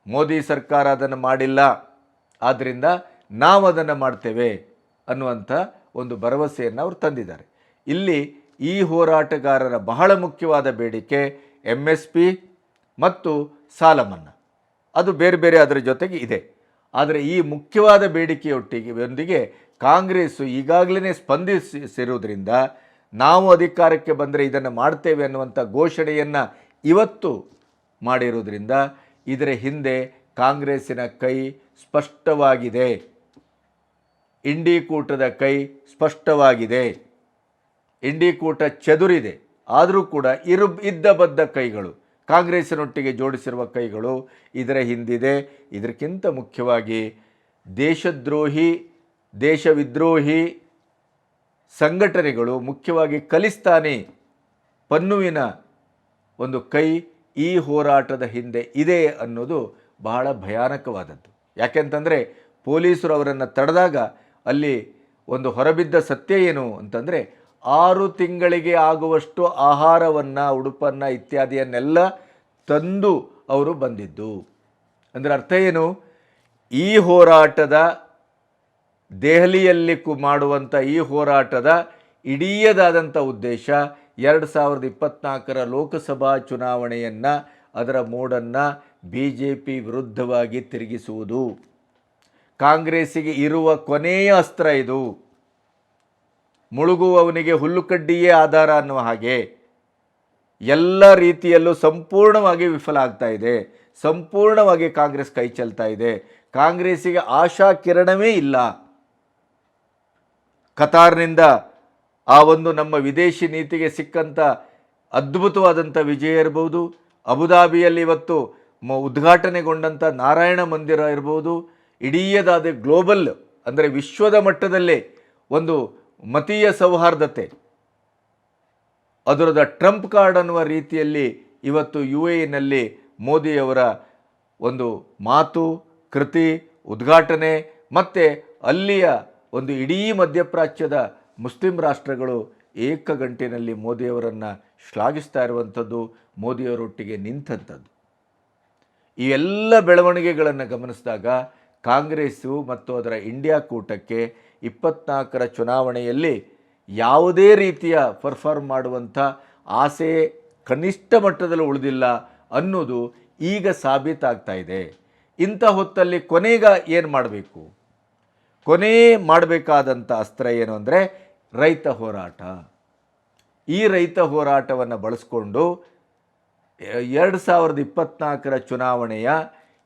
ಮೋದಿ ಸರ್ಕಾರ ಅದನ್ನು ಮಾಡಿಲ್ಲ, ಆದ್ದರಿಂದ ನಾವು ಅದನ್ನು ಮಾಡ್ತೇವೆ ಅನ್ನುವಂಥ ಒಂದು ಭರವಸೆಯನ್ನು ಅವರು ತಂದಿದ್ದಾರೆ. ಇಲ್ಲಿ ಈ ಹೋರಾಟಗಾರರ ಬಹಳ ಮುಖ್ಯವಾದ ಬೇಡಿಕೆ MSP ಮತ್ತು ಸಾಲ ಮನ್ನಾ. ಅದು ಬೇರೆ ಬೇರೆ ಅದರ ಜೊತೆಗೆ ಇದೆ. ಆದರೆ ಈ ಮುಖ್ಯವಾದ ಬೇಡಿಕೆಯೊಂದಿಗೆ ಕಾಂಗ್ರೆಸ್ಸು ಈಗಾಗಲೇ ಸ್ಪಂದಿಸಿರುವುದರಿಂದ ನಾವು ಅಧಿಕಾರಕ್ಕೆ ಬಂದರೆ ಇದನ್ನು ಮಾಡ್ತೇವೆ ಅನ್ನುವಂಥ ಘೋಷಣೆಯನ್ನು ಇವತ್ತು ಮಾಡಿರುವುದರಿಂದ ಇದರ ಹಿಂದೆ ಕಾಂಗ್ರೆಸ್ಸಿನ ಕೈ ಸ್ಪಷ್ಟವಾಗಿದೆ. ಇಂಡಿ ಕೂಟದ ಕೈ ಸ್ಪಷ್ಟವಾಗಿದೆ. ಇಂಡಿ ಕೂಟ ಚದುರಿದೆ, ಆದರೂ ಕೂಡ ಇದ್ದ ಬದ್ದ ಕೈಗಳು, ಕಾಂಗ್ರೆಸ್ಸಿನೊಟ್ಟಿಗೆ ಜೋಡಿಸಿರುವ ಕೈಗಳು ಇದರ ಹಿಂದಿದೆ. ಇದಕ್ಕಿಂತ ಮುಖ್ಯವಾಗಿ ದೇಶದ್ರೋಹಿ, ದೇಶವಿದ್ರೋಹಿ ಸಂಘಟನೆಗಳು, ಮುಖ್ಯವಾಗಿ ಖಲಿಸ್ತಾನಿ ಪನ್ನುವಿನ ಒಂದು ಕೈ ಈ ಹೋರಾಟದ ಹಿಂದೆ ಇದೆ ಅನ್ನೋದು ಬಹಳ ಭಯಾನಕವಾದದ್ದು. ಯಾಕೆಂತಂದರೆ ಪೊಲೀಸರು ಅವರನ್ನು ತಡೆದಾಗ ಅಲ್ಲಿ ಒಂದು ಹೊರಬಿದ್ದ ಸತ್ಯ ಏನು ಅಂತಂದರೆ 6 ತಿಂಗಳಿಗೆ ಆಗುವಷ್ಟು ಆಹಾರವನ್ನು, ಉಡುಪನ್ನು ಇತ್ಯಾದಿಯನ್ನೆಲ್ಲ ತಂದು ಅವರು ಬಂದಿದ್ದು. ಅಂದರೆ ಅರ್ಥ ಏನು? ಈ ಹೋರಾಟದ ದೆಹಲಿಯಲ್ಲಿ ಮಾಡುವಂಥ ಈ ಹೋರಾಟದ ಇಡೀದಾದಂಥ ಉದ್ದೇಶ 2024ರ ಲೋಕಸಭಾ ಚುನಾವಣೆಯನ್ನು, ಅದರ ಮೂಡನ್ನು BJP ವಿರುದ್ಧವಾಗಿ ತಿರುಗಿಸುವುದು. ಕಾಂಗ್ರೆಸ್ಸಿಗೆ ಇರುವ ಕೊನೆಯ ಅಸ್ತ್ರ ಇದು. ಮುಳುಗುವವನಿಗೆ ಹುಲ್ಲುಕಡ್ಡಿಯೇ ಆಧಾರ ಅನ್ನುವ ಹಾಗೆ ಎಲ್ಲ ರೀತಿಯಲ್ಲೂ ಸಂಪೂರ್ಣವಾಗಿ ವಿಫಲ ಆಗ್ತಾ ಇದೆ. ಸಂಪೂರ್ಣವಾಗಿ ಕಾಂಗ್ರೆಸ್ ಕೈ ಚೆಲ್ತಾ ಇದೆ. ಕಾಂಗ್ರೆಸ್ಸಿಗೆ ಆಶಾ ಕಿರಣವೇ ಇಲ್ಲ. ಕತಾರ್ನಿಂದ ಆ ಒಂದು ನಮ್ಮ ವಿದೇಶಿ ನೀತಿಗೆ ಸಿಕ್ಕಂಥ ಅದ್ಭುತವಾದಂಥ ವಿಜಯ ಇರ್ಬೋದು, ಅಬುದಾಬಿಯಲ್ಲಿ ಇವತ್ತು ಉದ್ಘಾಟನೆಗೊಂಡಂಥ ನಾರಾಯಣ ಮಂದಿರ ಇರ್ಬೋದು, ಇಡೀದಾದ ಗ್ಲೋಬಲ್ ಅಂದರೆ ವಿಶ್ವದ ಮಟ್ಟದಲ್ಲೇ ಒಂದು ಮತೀಯ ಸೌಹಾರ್ದತೆ, ಅದರದ ಟ್ರಂಪ್ ಕಾರ್ಡ್ ಅನ್ನುವ ರೀತಿಯಲ್ಲಿ ಇವತ್ತು UAEನಲ್ಲಿ ಮೋದಿಯವರ ಒಂದು ಮಾತು, ಕೃತಿ, ಉದ್ಘಾಟನೆ ಮತ್ತು ಅಲ್ಲಿಯ ಒಂದು ಇಡೀ ಮಧ್ಯಪ್ರಾಚ್ಯದ ಮುಸ್ಲಿಂ ರಾಷ್ಟ್ರಗಳು ಏಕಗಂಟಿನಲ್ಲಿ ಮೋದಿಯವರನ್ನು ಶ್ಲಾಘಿಸ್ತಾ ಇರುವಂಥದ್ದು, ಮೋದಿಯವರೊಟ್ಟಿಗೆ ನಿಂತಂಥದ್ದು. ಈ ಎಲ್ಲ ಬೆಳವಣಿಗೆಗಳನ್ನು ಗಮನಿಸಿದಾಗ ಕಾಂಗ್ರೆಸ್ಸು ಮತ್ತು ಅದರ ಇಂಡಿಯಾ ಕೂಟಕ್ಕೆ 24ರ ಚುನಾವಣೆಯಲ್ಲಿ ಯಾವುದೇ ರೀತಿಯ ಪರ್ಫಾರ್ಮ್ ಮಾಡುವಂಥ ಆಸೆ ಕನಿಷ್ಠ ಮಟ್ಟದಲ್ಲಿ ಉಳಿದಿಲ್ಲ ಅನ್ನೋದು ಈಗ ಸಾಬೀತಾಗ್ತಾ ಇದೆ. ಇಂಥ ಹೊತ್ತಲ್ಲಿ ಕೊನೆಗ ಏನು ಮಾಡಬೇಕು? ಕೊನೆ ಮಾಡಬೇಕಾದಂಥ ಅಸ್ತ್ರ ಏನು ಅಂದರೆ ರೈತ ಹೋರಾಟ. ಈ ರೈತ ಹೋರಾಟವನ್ನು ಬಳಸ್ಕೊಂಡು 2024ರ ಚುನಾವಣೆಯ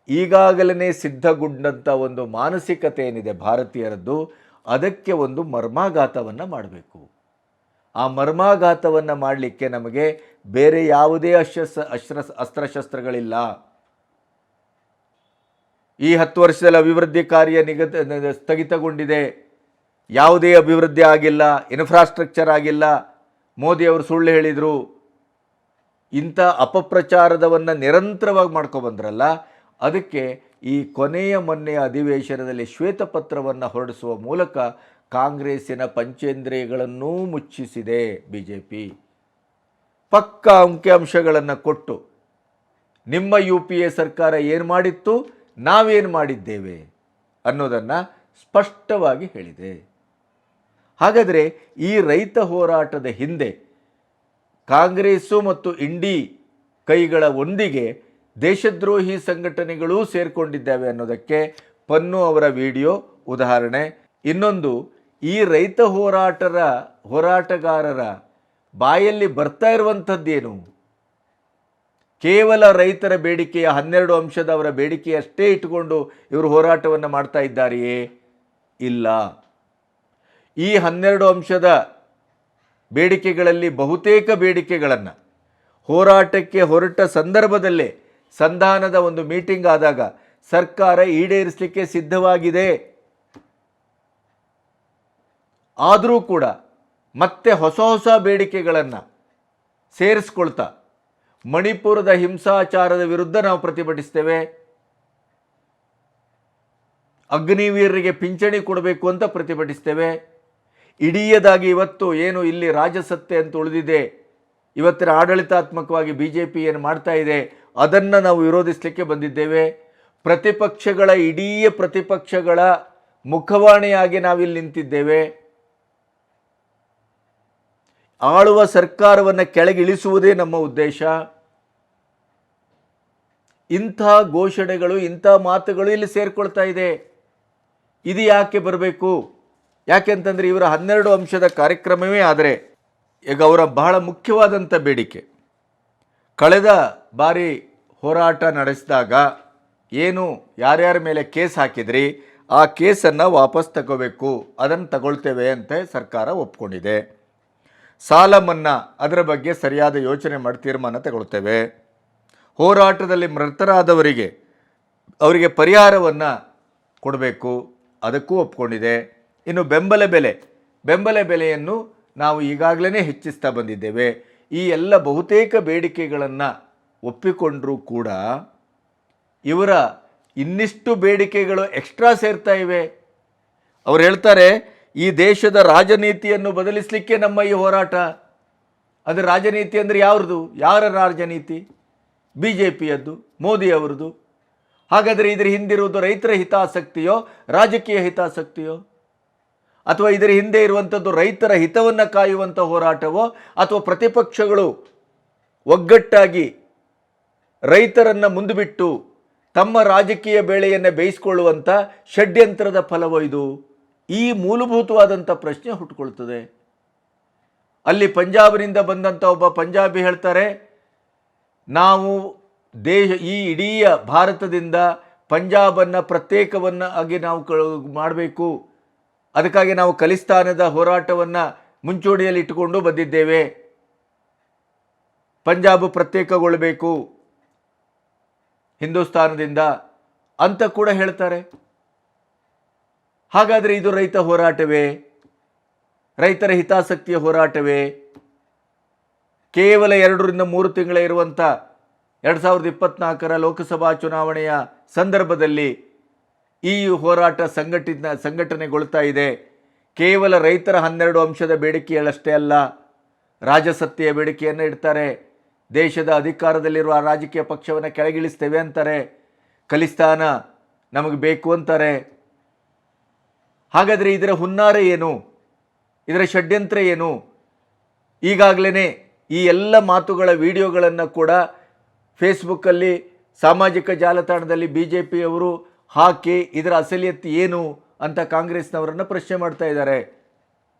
ಈಗಾಗಲೇ ಸಿದ್ಧಗೊಂಡಂಥ ಒಂದು ಮಾನಸಿಕತೆ ಏನಿದೆ ಭಾರತೀಯರದ್ದು, ಅದಕ್ಕೆ ಒಂದು ಮರ್ಮಾಘಾತವನ್ನು ಮಾಡಬೇಕು. ಆ ಮರ್ಮಾಘಾತವನ್ನು ಮಾಡಲಿಕ್ಕೆ ನಮಗೆ ಬೇರೆ ಯಾವುದೇ ಅಸ್ತ್ರಶಸ್ತ್ರಗಳಿಲ್ಲ. ಈ 10 ವರ್ಷದಲ್ಲಿ ಅಭಿವೃದ್ಧಿ ಕಾರ್ಯ ಸ್ಥಗಿತಗೊಂಡಿದೆ. ಯಾವುದೇ ಅಭಿವೃದ್ಧಿ ಆಗಿಲ್ಲ, ಇನ್ಫ್ರಾಸ್ಟ್ರಕ್ಚರ್ ಆಗಿಲ್ಲ. ಮೋದಿಯವರು ಸುಳ್ಳು ಹೇಳಿದರು. ಇಂಥ ಅಪಪ್ರಚಾರದವನ್ನು ನಿರಂತರವಾಗಿ ಮಾಡ್ಕೊಬಂದ್ರಲ್ಲ, ಅದಕ್ಕೆ ಈ ಮೊನ್ನೆಯ ಅಧಿವೇಶನದಲ್ಲಿ ಶ್ವೇತಪತ್ರವನ್ನು ಹೊರಡಿಸುವ ಮೂಲಕ ಕಾಂಗ್ರೆಸ್ಸಿನ ಪಂಚೇಂದ್ರಿಯಗಳನ್ನೂ ಮುಚ್ಚಿಸಿದೆ BJP. ಪಕ್ಕಾ ಅಂಕಿಅಂಶಗಳನ್ನು ಕೊಟ್ಟು ನಿಮ್ಮ UPA ಸರ್ಕಾರ ಏನು ಮಾಡಿತ್ತು, ನಾವೇನು ಮಾಡಿದ್ದೇವೆ ಅನ್ನೋದನ್ನು ಸ್ಪಷ್ಟವಾಗಿ ಹೇಳಿದೆ. ಹಾಗಾದರೆ ಈ ರೈತ ಹೋರಾಟದ ಹಿಂದೆ ಕಾಂಗ್ರೆಸ್ಸು ಮತ್ತು ಇಂಡಿ ಕೈಗಳ ಒಂದಿಗೆ ದೇಶದ್ರೋಹಿ ಸಂಘಟನೆಗಳೂ ಸೇರಿಕೊಂಡಿದ್ದಾವೆ ಅನ್ನೋದಕ್ಕೆ ಪನ್ನು ಅವರ ವಿಡಿಯೋ ಉದಾಹರಣೆ. ಇನ್ನೊಂದು, ಈ ರೈತ ಹೋರಾಟಗಾರರ ಬಾಯಲ್ಲಿ ಬರ್ತಾ ಇರುವಂಥದ್ದೇನು? ಕೇವಲ ರೈತರ ಬೇಡಿಕೆಯ 12 ಅಂಶದ ಅವರ ಬೇಡಿಕೆಯಷ್ಟೇ ಇಟ್ಟುಕೊಂಡು ಇವರು ಹೋರಾಟವನ್ನು ಮಾಡ್ತಾ ಇದ್ದಾರೆಯೇ? ಇಲ್ಲ. ಈ 12 ಅಂಶದ ಬೇಡಿಕೆಗಳಲ್ಲಿ ಬಹುತೇಕ ಬೇಡಿಕೆಗಳನ್ನು ಹೋರಾಟಕ್ಕೆ ಹೊರಟ ಸಂದರ್ಭದಲ್ಲೇ ಸಂಧಾನದ ಒಂದು ಮೀಟಿಂಗ್ ಆದಾಗ ಸರ್ಕಾರ ಈಡೇರಿಸಲಿಕ್ಕೆ ಸಿದ್ಧವಾಗಿದೆ. ಆದರೂ ಕೂಡ ಮತ್ತೆ ಹೊಸ ಬೇಡಿಕೆಗಳನ್ನು ಸೇರಿಸ್ಕೊಳ್ತಾ ಮಣಿಪುರದ ಹಿಂಸಾಚಾರದ ವಿರುದ್ಧ ನಾವು ಪ್ರತಿಭಟಿಸ್ತೇವೆ, ಅಗ್ನಿವೀರರಿಗೆ ಪಿಂಚಣಿ ಕೊಡಬೇಕು ಅಂತ ಪ್ರತಿಭಟಿಸ್ತೇವೆ, ಇಡೀಯದಾಗಿ ಇವತ್ತು ಏನು ಇಲ್ಲಿ ರಾಜಸತ್ತೆ ಅಂತ ಉಳಿದಿದೆ, ಇವತ್ತಿನ ಆಡಳಿತಾತ್ಮಕವಾಗಿ BJP ಏನು ಮಾಡ್ತಾ ಇದೆ ಅದನ್ನು ನಾವು ವಿರೋಧಿಸಲಿಕ್ಕೆ ಬಂದಿದ್ದೇವೆ. ಇಡೀ ಪ್ರತಿಪಕ್ಷಗಳ ಮುಖವಾಣಿಯಾಗಿ ನಾವಿಲ್ಲಿ ನಿಂತಿದ್ದೇವೆ. ಆಳುವ ಸರ್ಕಾರವನ್ನು ಕೆಳಗಿಳಿಸುವುದೇ ನಮ್ಮ ಉದ್ದೇಶ. ಇಂಥ ಘೋಷಣೆಗಳು, ಇಂಥ ಮಾತುಗಳು ಇಲ್ಲಿ ಸೇರಿಕೊಳ್ತಾ ಇದೆ. ಇದು ಯಾಕೆ ಬರಬೇಕು? ಯಾಕೆಂತಂದರೆ ಇವರ 12 ಅಂಶದ ಕಾರ್ಯಕ್ರಮವೇ ಆದರೆ ಈಗ ಅವರ ಬಹಳ ಮುಖ್ಯವಾದಂಥ ಬೇಡಿಕೆ, ಕಳೆದ ಬಾರಿ ಹೋರಾಟ ನಡೆಸಿದಾಗ ಏನು ಯಾರ್ಯಾರ ಮೇಲೆ ಕೇಸ್ ಹಾಕಿದ್ರಿ ಆ ಕೇಸನ್ನು ವಾಪಸ್ ತಗೋಬೇಕು, ಅದನ್ನು ತಗೊಳ್ತೇವೆ ಅಂತ ಸರ್ಕಾರ ಒಪ್ಕೊಂಡಿದೆ. ಸಾಲ ಮನ್ನಾ ಅದರ ಬಗ್ಗೆ ಸರಿಯಾದ ಯೋಚನೆ ಮಾಡಿ ತೀರ್ಮಾನ ತಗೊಳ್ತೇವೆ. ಹೋರಾಟದಲ್ಲಿ ಅವರಿಗೆ ಪರಿಹಾರವನ್ನು ಕೊಡಬೇಕು, ಅದಕ್ಕೂ ಒಪ್ಕೊಂಡಿದೆ. ಇನ್ನು ಬೆಂಬಲ ಬೆಲೆಯನ್ನು ನಾವು ಈಗಾಗಲೇ ಹೆಚ್ಚಿಸ್ತಾ ಬಂದಿದ್ದೇವೆ. ಈ ಎಲ್ಲ ಬಹುತೇಕ ಬೇಡಿಕೆಗಳನ್ನು ಒಪ್ಪಿಕೊಂಡರೂ ಕೂಡ ಇವರ ಇನ್ನಿಷ್ಟು ಬೇಡಿಕೆಗಳು ಎಕ್ಸ್ಟ್ರಾ ಸೇರ್ತಾ ಇವೆ. ಅವ್ರು ಹೇಳ್ತಾರೆ, ಈ ದೇಶದ ರಾಜನೀತಿಯನ್ನು ಬದಲಿಸಲಿಕ್ಕೆ ನಮ್ಮ ಈ ಹೋರಾಟ. ಅದು ರಾಜನೀತಿ ಅಂದರೆ ಯಾವ್ದು? ಯಾರ ರಾಜನೀತಿ? BJPಯದ್ದು, ಮೋದಿ ಅವರದು. ಹಾಗಾದರೆ ಇದರ ಹಿಂದಿರುವುದು ರೈತರ ಹಿತಾಸಕ್ತಿಯೋ ರಾಜಕೀಯ ಹಿತಾಸಕ್ತಿಯೋ? ಅಥವಾ ಇದರ ಹಿಂದೆ ಇರುವಂಥದ್ದು ರೈತರ ಹಿತವನ್ನು ಕಾಯುವಂಥ ಹೋರಾಟವೋ ಅಥವಾ ಪ್ರತಿಪಕ್ಷಗಳು ಒಗ್ಗಟ್ಟಾಗಿ ರೈತರನ್ನು ಮುಂದುಬಿಟ್ಟು ತಮ್ಮ ರಾಜಕೀಯ ಬೇಳೆಯನ್ನು ಬೇಯಿಸಿಕೊಳ್ಳುವಂಥ ಷಡ್ಯಂತ್ರದ ಫಲವೋ ಇದು? ಈ ಮೂಲಭೂತವಾದಂಥ ಪ್ರಶ್ನೆ ಹುಟ್ಟುಕೊಳ್ತದೆ. ಅಲ್ಲಿ ಪಂಜಾಬ್ನಿಂದ ಬಂದಂಥ ಒಬ್ಬ ಪಂಜಾಬಿ ಹೇಳ್ತಾರೆ, ನಾವು ಈ ಇಡೀ ಭಾರತದಿಂದ ಪಂಜಾಬನ್ನು ಪ್ರತ್ಯೇಕವನ್ನು ಆಗಿ ನಾವು ಮಾಡಬೇಕು, ಅದಕ್ಕಾಗಿ ನಾವು ಖಲಿಸ್ತಾನದ ಹೋರಾಟವನ್ನು ಮುಂಚೂಣಿಯಲ್ಲಿ ಇಟ್ಟುಕೊಂಡು ಬಂದಿದ್ದೇವೆ, ಪಂಜಾಬ್ ಪ್ರತ್ಯೇಕಗೊಳ್ಳಬೇಕು ಹಿಂದೂಸ್ತಾನದಿಂದ ಅಂತ ಕೂಡ ಹೇಳ್ತಾರೆ. ಹಾಗಾದರೆ ಇದು ರೈತ ಹೋರಾಟವೇ? ರೈತರ ಹಿತಾಸಕ್ತಿಯ ಹೋರಾಟವೇ? ಕೇವಲ 2 ರಿಂದ 3 ತಿಂಗಳ ಇರುವಂಥ 2024 ಲೋಕಸಭಾ ಚುನಾವಣೆಯ ಸಂದರ್ಭದಲ್ಲಿ ಈ ಹೋರಾಟ ಸಂಘಟನೆಗೊಳ್ತಾ ಇದೆ. ಕೇವಲ ರೈತರ 12 ಅಂಶದ ಬೇಡಿಕೆಗಳಷ್ಟೇ ಅಲ್ಲ, ರಾಜಸತ್ತೆಯ ಬೇಡಿಕೆಯನ್ನು ಇಡ್ತಾರೆ. ದೇಶದ ಅಧಿಕಾರದಲ್ಲಿರುವ ರಾಜಕೀಯ ಪಕ್ಷವನ್ನು ಕೆಳಗಿಳಿಸ್ತೇವೆ ಅಂತಾರೆ, ಖಲಿಸ್ತಾನ ನಮಗೆ ಬೇಕು ಅಂತಾರೆ. ಹಾಗಾದರೆ ಇದರ ಹುನ್ನಾರ ಏನು? ಇದರ ಷಡ್ಯಂತ್ರ ಏನು? ಈಗಾಗಲೇ ಈ ಎಲ್ಲ ಮಾತುಗಳ ವಿಡಿಯೋಗಳನ್ನು ಕೂಡ ಫೇಸ್ಬುಕ್ಕಲ್ಲಿ, ಸಾಮಾಜಿಕ ಜಾಲತಾಣದಲ್ಲಿ BJPಯವರು ಹಾಕಿ ಇದರ ಅಸಲಿಯತ್ತು ಏನು ಅಂತ ಕಾಂಗ್ರೆಸ್ನವರನ್ನು ಪ್ರಶ್ನೆ ಮಾಡ್ತಾ ಇದ್ದಾರೆ.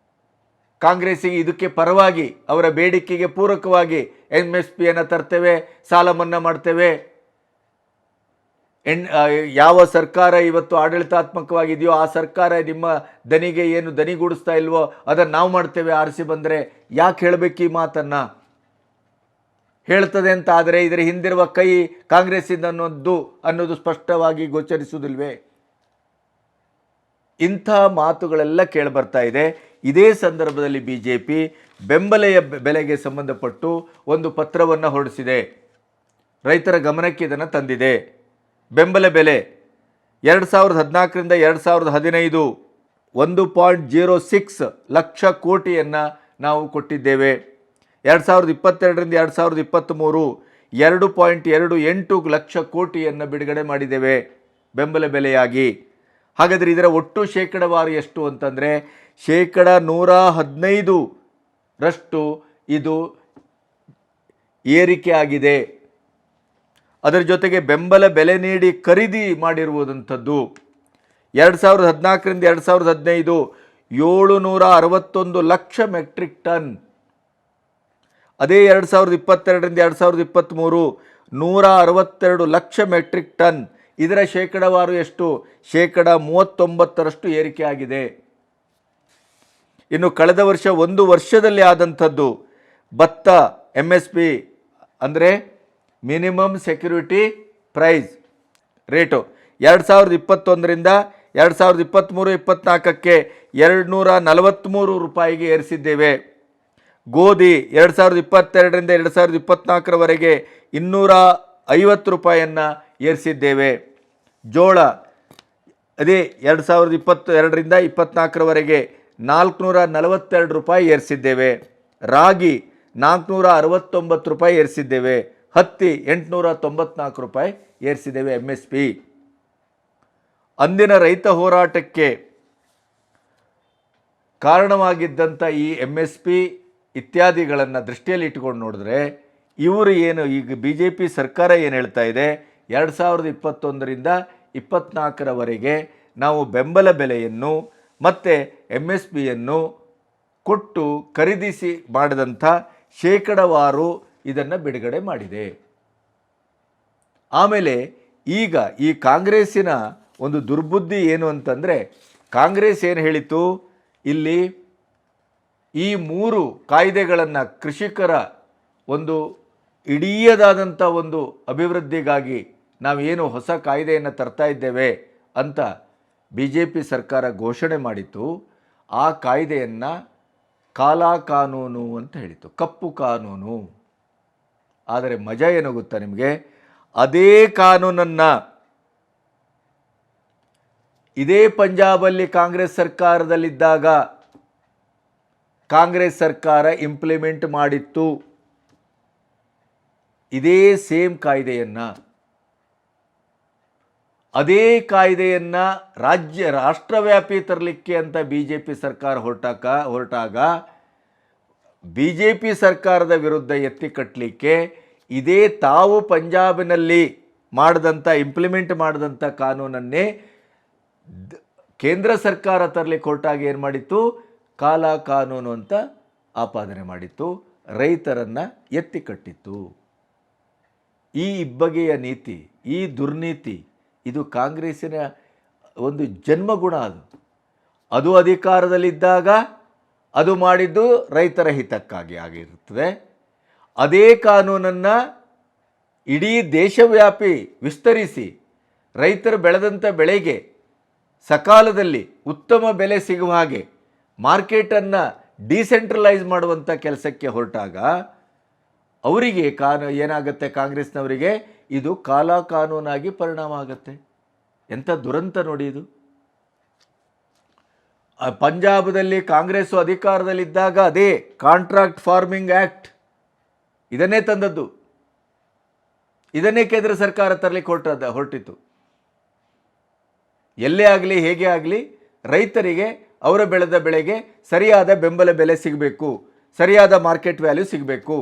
ಕಾಂಗ್ರೆಸ್ಸಿಗೆ ಇದಕ್ಕೆ ಪರವಾಗಿ, ಅವರ ಬೇಡಿಕೆಗೆ ಪೂರಕವಾಗಿ MSPಯನ್ನು ತರ್ತೇವೆ, ಸಾಲ ಮನ್ನಾ ಮಾಡ್ತೇವೆ, ಯಾವ ಸರ್ಕಾರ ಇವತ್ತು ಆಡಳಿತಾತ್ಮಕವಾಗಿದೆಯೋ ಆ ಸರ್ಕಾರ ನಿಮ್ಮ ದನಿಗೆ ಏನು ದನಿಗೂಡಿಸ್ತಾ ಇಲ್ವೋ ಅದನ್ನು ನಾವು ಮಾಡ್ತೇವೆ ಆರಿಸಿ ಬಂದರೆ. ಯಾಕೆ ಹೇಳಬೇಕು ಈ ಮಾತನ್ನು? ಹೇಳ್ತದೆ ಅಂತ ಆದರೆ ಇದರ ಹಿಂದಿರುವ ಕೈ ಕಾಂಗ್ರೆಸ್ಸಿಂದ ಅನ್ನೋದು ಸ್ಪಷ್ಟವಾಗಿ ಗೋಚರಿಸುವುದಿಲ್ವೇ? ಇಂಥ ಮಾತುಗಳೆಲ್ಲ ಕೇಳಿಬರ್ತಾ ಇದೆ. ಇದೇ ಸಂದರ್ಭದಲ್ಲಿ BJP ಬೆಲೆಗೆ ಸಂಬಂಧಪಟ್ಟು ಒಂದು ಪತ್ರವನ್ನು ಹೊರಡಿಸಿದೆ, ರೈತರ ಗಮನಕ್ಕೆ ಇದನ್ನು ತಂದಿದೆ. ಬೆಂಬಲ ಬೆಲೆ 2014 ರಿಂದ 2015 1.06 ಲಕ್ಷ ಕೋಟಿಯನ್ನು ನಾವು ಕೊಟ್ಟಿದ್ದೇವೆ. 2022 ರಿಂದ 2023 2.28 ಲಕ್ಷ ಕೋಟಿಯನ್ನು ಬಿಡುಗಡೆ ಮಾಡಿದ್ದೇವೆ ಬೆಂಬಲ ಬೆಲೆಯಾಗಿ. ಹಾಗಾದರೆ ಇದರ ಒಟ್ಟು ಶೇಕಡಾವಾರು ಎಷ್ಟು ಅಂತಂದರೆ 115% ಇದು ಏರಿಕೆ ಆಗಿದೆ. ಅದರ ಜೊತೆಗೆ ಬೆಂಬಲ ಬೆಲೆ ನೀಡಿ ಖರೀದಿ ಮಾಡಿರುವುದಂಥದ್ದು 2014ರಿಂದ 2015 761 ಲಕ್ಷ ಮೆಟ್ರಿಕ್ ಟನ್. ಅದೇ 2022ರಿಂದ 2023 162 ಲಕ್ಷ ಮೆಟ್ರಿಕ್ ಟನ್. ಇದರ ಶೇಕಡಾವಾರು ಎಷ್ಟು? 39% ಏರಿಕೆ ಆಗಿದೆ. ಇನ್ನು ಕಳೆದ ವರ್ಷ ಒಂದು ವರ್ಷದಲ್ಲಿ ಆದಂಥದ್ದು ಭತ್ತ MSP ಅಂದರೆ ಮಿನಿಮಮ್ ಸೆಕ್ಯೂರಿಟಿ ಪ್ರೈಸ್ ರೇಟು 2021ರಿಂದ 2023-24ಕ್ಕೆ 243 ರೂಪಾಯಿಗೆ ಏರಿಸಿದ್ದೇವೆ. ಗೋಧಿ 2022ರಿಂದ 2024ರವರೆಗೆ 250 ರೂಪಾಯಿಯನ್ನು ಏರಿಸಿದ್ದೇವೆ. ಜೋಳ ಅದೇ 2022ರಿಂದ 24ರವರೆಗೆ 442 ರೂಪಾಯಿ ಏರಿಸಿದ್ದೇವೆ. ರಾಗಿ 469 ರೂಪಾಯಿ ಏರಿಸಿದ್ದೇವೆ. ಹತ್ತಿ 894 ರೂಪಾಯಿ ಏರಿಸಿದ್ದೇವೆ MSP. ಅಂದಿನ ರೈತ ಹೋರಾಟಕ್ಕೆ ಕಾರಣವಾಗಿದ್ದಂಥ ಈ MSP ಇತ್ಯಾದಿಗಳನ್ನು ದೃಷ್ಟಿಯಲ್ಲಿ ಇಟ್ಟುಕೊಂಡು ನೋಡಿದ್ರೆ ಇವರು ಏನು ಈಗ BJP ಸರ್ಕಾರ ಏನು ಹೇಳ್ತಾ ಇದೆ, 2021ರಿಂದ 24ರವರೆಗೆ ನಾವು ಬೆಂಬಲ ಬೆಲೆಯನ್ನು ಮತ್ತು MSPಯನ್ನು ಕೊಟ್ಟು ಖರೀದಿಸಿ ಮಾಡಿದಂಥ ಶೇಕಡಾವಾರು ಇದನ್ನು ಬಿಡುಗಡೆ ಮಾಡಿದೆ. ಆಮೇಲೆ ಈಗ ಈ ಕಾಂಗ್ರೆಸ್ಸಿನ ಒಂದು ದುರ್ಬುದ್ಧಿ ಏನು ಅಂತಂದರೆ, ಕಾಂಗ್ರೆಸ್ ಏನು ಹೇಳಿತು, ಇಲ್ಲಿ ಈ 3 ಕಾಯ್ದೆಗಳನ್ನು ಕೃಷಿಕರ ಒಂದು ಇಡೀದಾದಂಥ ಒಂದು ಅಭಿವೃದ್ಧಿಗಾಗಿ ನಾವೇನು ಹೊಸ ಕಾಯ್ದೆಯನ್ನು ತರ್ತಾ ಇದ್ದೇವೆ ಅಂತ BJP ಸರ್ಕಾರ ಘೋಷಣೆ ಮಾಡಿತು. ಆ ಕಾಯ್ದೆಯನ್ನು ಕಾಲಾ ಕಾನೂನು ಅಂತ ಹೇಳಿತು, ಕಪ್ಪು ಕಾನೂನು. ಆದರೆ ಮಜಾ ಏನು ಗೊತ್ತಾ ನಿಮಗೆ, ಅದೇ ಕಾನೂನನ್ನು ಇದೇ ಪಂಜಾಬಲ್ಲಿ ಕಾಂಗ್ರೆಸ್ ಸರ್ಕಾರದಲ್ಲಿದ್ದಾಗ ಕಾಂಗ್ರೆಸ್ ಸರ್ಕಾರ ಇಂಪ್ಲಿಮೆಂಟ್ ಮಾಡಿತ್ತು. ಇದೇ ಸೇಮ್ ಕಾಯ್ದೆಯನ್ನು, ಅದೇ ಕಾಯ್ದೆಯನ್ನು ರಾಷ್ಟ್ರವ್ಯಾಪಿ ತರಲಿಕ್ಕೆ ಅಂತ BJP ಸರ್ಕಾರ ಹೊರಟಾಗ BJP ಸರ್ಕಾರದ ವಿರುದ್ಧ ಎತ್ತಿ ಕಟ್ಟಲಿಕ್ಕೆ ಇದೇ ತಾವು ಪಂಜಾಬಿನಲ್ಲಿ ಇಂಪ್ಲಿಮೆಂಟ್ ಮಾಡಿದಂಥ ಕಾನೂನನ್ನೇ ಕೇಂದ್ರ ಸರ್ಕಾರ ತರಲಿಕ್ಕೆ ಹೊರಟಾಗ ಏನು ಮಾಡಿತ್ತು, ಕಾಲಾ ಕಾನೂನು ಅಂತ ಆಪಾದನೆ ಮಾಡಿತ್ತು, ರೈತರನ್ನು ಎತ್ತಿ ಕಟ್ಟಿತ್ತು. ಈ ಇಬ್ಬಗೆಯ ನೀತಿ, ಈ ದುರ್ನೀತಿ, ಇದು ಕಾಂಗ್ರೆಸ್ಸಿನ ಒಂದು ಜನ್ಮಗುಣ. ಅದು ಅಧಿಕಾರದಲ್ಲಿದ್ದಾಗ ಅದು ಮಾಡಿದ್ದು ರೈತರ ಹಿತಕ್ಕಾಗಿ ಆಗಿರುತ್ತದೆ. ಅದೇ ಕಾನೂನನ್ನು ಇಡೀ ದೇಶವ್ಯಾಪಿ ವಿಸ್ತರಿಸಿ ರೈತರು ಬೆಳೆದಂಥ ಬೆಳೆಗೆ ಸಕಾಲದಲ್ಲಿ ಉತ್ತಮ ಬೆಲೆ ಸಿಗುವ ಹಾಗೆ ಮಾರ್ಕೆಟನ್ನು ಡಿಸೆಂಟ್ರಲೈಸ್ ಮಾಡುವಂಥ ಕೆಲಸಕ್ಕೆ ಹೊರಟಾಗ ಅವರಿಗೆ ಏನಾಗುತ್ತೆ, ಕಾಂಗ್ರೆಸ್ನವರಿಗೆ ಇದು ಕಾಲಾ ಕಾನೂನಾಗಿ ಪರಿಣಾಮ ಆಗುತ್ತೆ. ಎಂಥ ದುರಂತ ನೋಡಿ ಇದು. ಪಂಜಾಬದಲ್ಲಿ ಕಾಂಗ್ರೆಸ್ಸು ಅಧಿಕಾರದಲ್ಲಿದ್ದಾಗ ಅದೇ ಕಾಂಟ್ರಾಕ್ಟ್ ಫಾರ್ಮಿಂಗ್ ಆ್ಯಕ್ಟ್ ಇದನ್ನೇ ತಂದದ್ದು, ಇದನ್ನೇ ಕೇಂದ್ರ ಸರ್ಕಾರ ತರಲಿಕ್ಕೆ ಹೊರಟಿತ್ತು. ಎಲ್ಲೇ ಆಗಲಿ ಹೇಗೆ ಆಗಲಿ ರೈತರಿಗೆ ಅವರ ಬೆಳೆದ ಬೆಳೆಗೆ ಸರಿಯಾದ ಬೆಂಬಲ ಬೆಲೆ ಸಿಗಬೇಕು, ಸರಿಯಾದ ಮಾರ್ಕೆಟ್ ವ್ಯಾಲ್ಯೂ ಸಿಗಬೇಕು.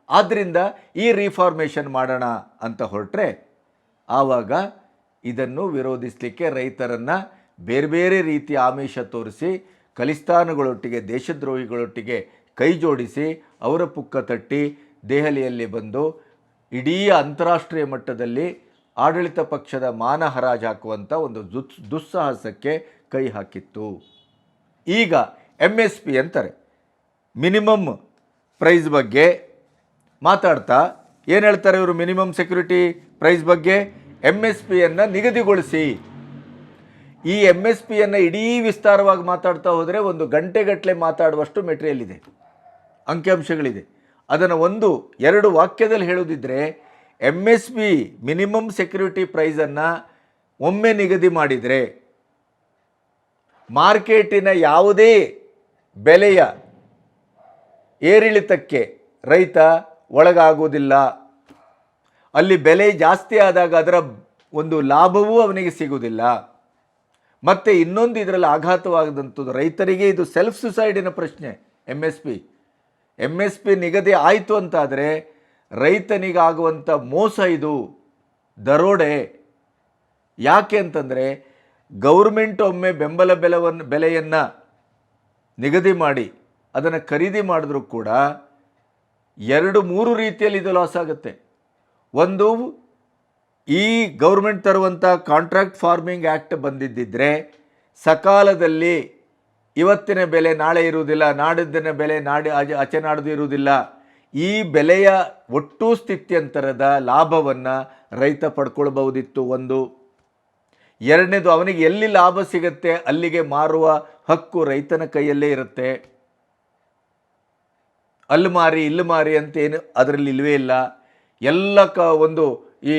ಆದ್ದರಿಂದ ಈ ರಿಫಾರ್ಮೇಷನ್ ಮಾಡೋಣ ಅಂತ ಹೊರಟ್ರೆ ಆವಾಗ ಇದನ್ನು ವಿರೋಧಿಸಲಿಕ್ಕೆ ರೈತರನ್ನು ಬೇರೆ ಬೇರೆ ರೀತಿಯ ಆಮಿಷ ತೋರಿಸಿ ಖಲಿಸ್ತಾನಗಳೊಟ್ಟಿಗೆ ದೇಶದ್ರೋಹಿಗಳೊಟ್ಟಿಗೆ ಕೈ ಜೋಡಿಸಿ ಅವರ ಪುಕ್ಕ ತಟ್ಟಿ ದೆಹಲಿಯಲ್ಲಿ ಬಂದು ಇಡೀ ಅಂತಾರಾಷ್ಟ್ರೀಯ ಮಟ್ಟದಲ್ಲಿ ಆಡಳಿತ ಪಕ್ಷದ ಮಾನ ಹರಾಜು ಹಾಕುವಂಥ ಒಂದು ದುಸ್ಸಾಹಸಕ್ಕೆ ಕೈ ಹಾಕಿತ್ತು. ಈಗ MSP ಅಂತಾರೆ, ಮಿನಿಮಮ್ ಪ್ರೈಸ್ ಬಗ್ಗೆ ಮಾತಾಡ್ತಾ ಏನು ಹೇಳ್ತಾರೆ ಇವರು, ಮಿನಿಮಮ್ ಸೆಕ್ಯೂರಿಟಿ ಪ್ರೈಸ್ ಬಗ್ಗೆ MSPಯನ್ನು ನಿಗದಿಗೊಳಿಸಿ. ಈ MSPಯನ್ನು ಇಡೀ ವಿಸ್ತಾರವಾಗಿ ಮಾತಾಡ್ತಾ ಹೋದರೆ ಒಂದು ಗಂಟೆಗಟ್ಟಲೆ ಮಾತಾಡುವಷ್ಟು ಮೆಟೀರಿಯಲ್ ಇದೆ, ಅಂಕಿಅಂಶಗಳಿದೆ. ಅದನ್ನು 1-2 ವಾಕ್ಯದಲ್ಲಿ ಹೇಳೋದಿದ್ದರೆ MSP ಮಿನಿಮಮ್ ಸೆಕ್ಯೂರಿಟಿ ಪ್ರೈಸನ್ನು ಒಮ್ಮೆ ನಿಗದಿ ಮಾಡಿದರೆ ಮಾರ್ಕೆಟಿನ ಯಾವುದೇ ಬೆಲೆಯ ಏರಿಳಿತಕ್ಕೆ ರೈತ ಒಳಗಾಗುವುದಿಲ್ಲ. ಅಲ್ಲಿ ಬೆಲೆ ಜಾಸ್ತಿ ಆದಾಗ ಅದರ ಒಂದು ಲಾಭವೂ ಅವನಿಗೆ ಸಿಗುವುದಿಲ್ಲ. ಮತ್ತು ಇನ್ನೊಂದು ಇದರಲ್ಲಿ ಆಘಾತವಾಗದಂಥದ್ದು ರೈತರಿಗೆ ಇದು ಸೆಲ್ಫ್ ಸುಸೈಡಿನ ಪ್ರಶ್ನೆ. MSP ನಿಗದಿ ಆಯಿತು ಅಂತಾದರೆ ರೈತನಿಗಾಗುವಂಥ ಮೋಸ, ಇದು ದರೋಡೆ. ಯಾಕೆ ಅಂತಂದರೆ ಗೌರ್ಮೆಂಟ್ ಒಮ್ಮೆ ಬೆಲೆಯನ್ನು ನಿಗದಿ ಮಾಡಿ ಅದನ್ನು ಖರೀದಿ ಮಾಡಿದ್ರೂ ಕೂಡ 2-3 ರೀತಿಯಲ್ಲಿ ಇದು ಲಾಸ್ ಆಗುತ್ತೆ. ಒಂದು, ಈ ಗೌರ್ಮೆಂಟ್ ತರುವಂಥ ಕಾಂಟ್ರಾಕ್ಟ್ ಫಾರ್ಮಿಂಗ್ ಆ್ಯಕ್ಟ್ ಬಂದಿದ್ದಿದ್ರೆ ಸಕಾಲದಲ್ಲಿ ಇವತ್ತಿನ ಬೆಲೆ ನಾಳೆ ಇರುವುದಿಲ್ಲ, ನಾಡಿದ್ದಿನ ಬೆಲೆ ಆಚೆ ನಾಡ್ದು ಇರುವುದಿಲ್ಲ. ಈ ಬೆಲೆಯ ಒಟ್ಟು ಸ್ಥಿತ್ಯಂತರದ ಲಾಭವನ್ನು ರೈತ ಪಡ್ಕೊಳ್ಬಹುದಿತ್ತು. ಒಂದು. ಎರಡನೇದು, ಅವನಿಗೆ ಎಲ್ಲಿ ಲಾಭ ಸಿಗುತ್ತೆ ಅಲ್ಲಿಗೆ ಮಾರುವ ಹಕ್ಕು ರೈತನ ಕೈಯಲ್ಲೇ ಇರುತ್ತೆ. ಅಲ್ಲಿ ಮಾರಿ ಇಲ್ಲಿ ಮಾರಿ ಅಂತೇನು ಅದರಲ್ಲಿ ಇಲ್ಲವೇ ಇಲ್ಲ. ಎಲ್ಲ ಒಂದು ಈ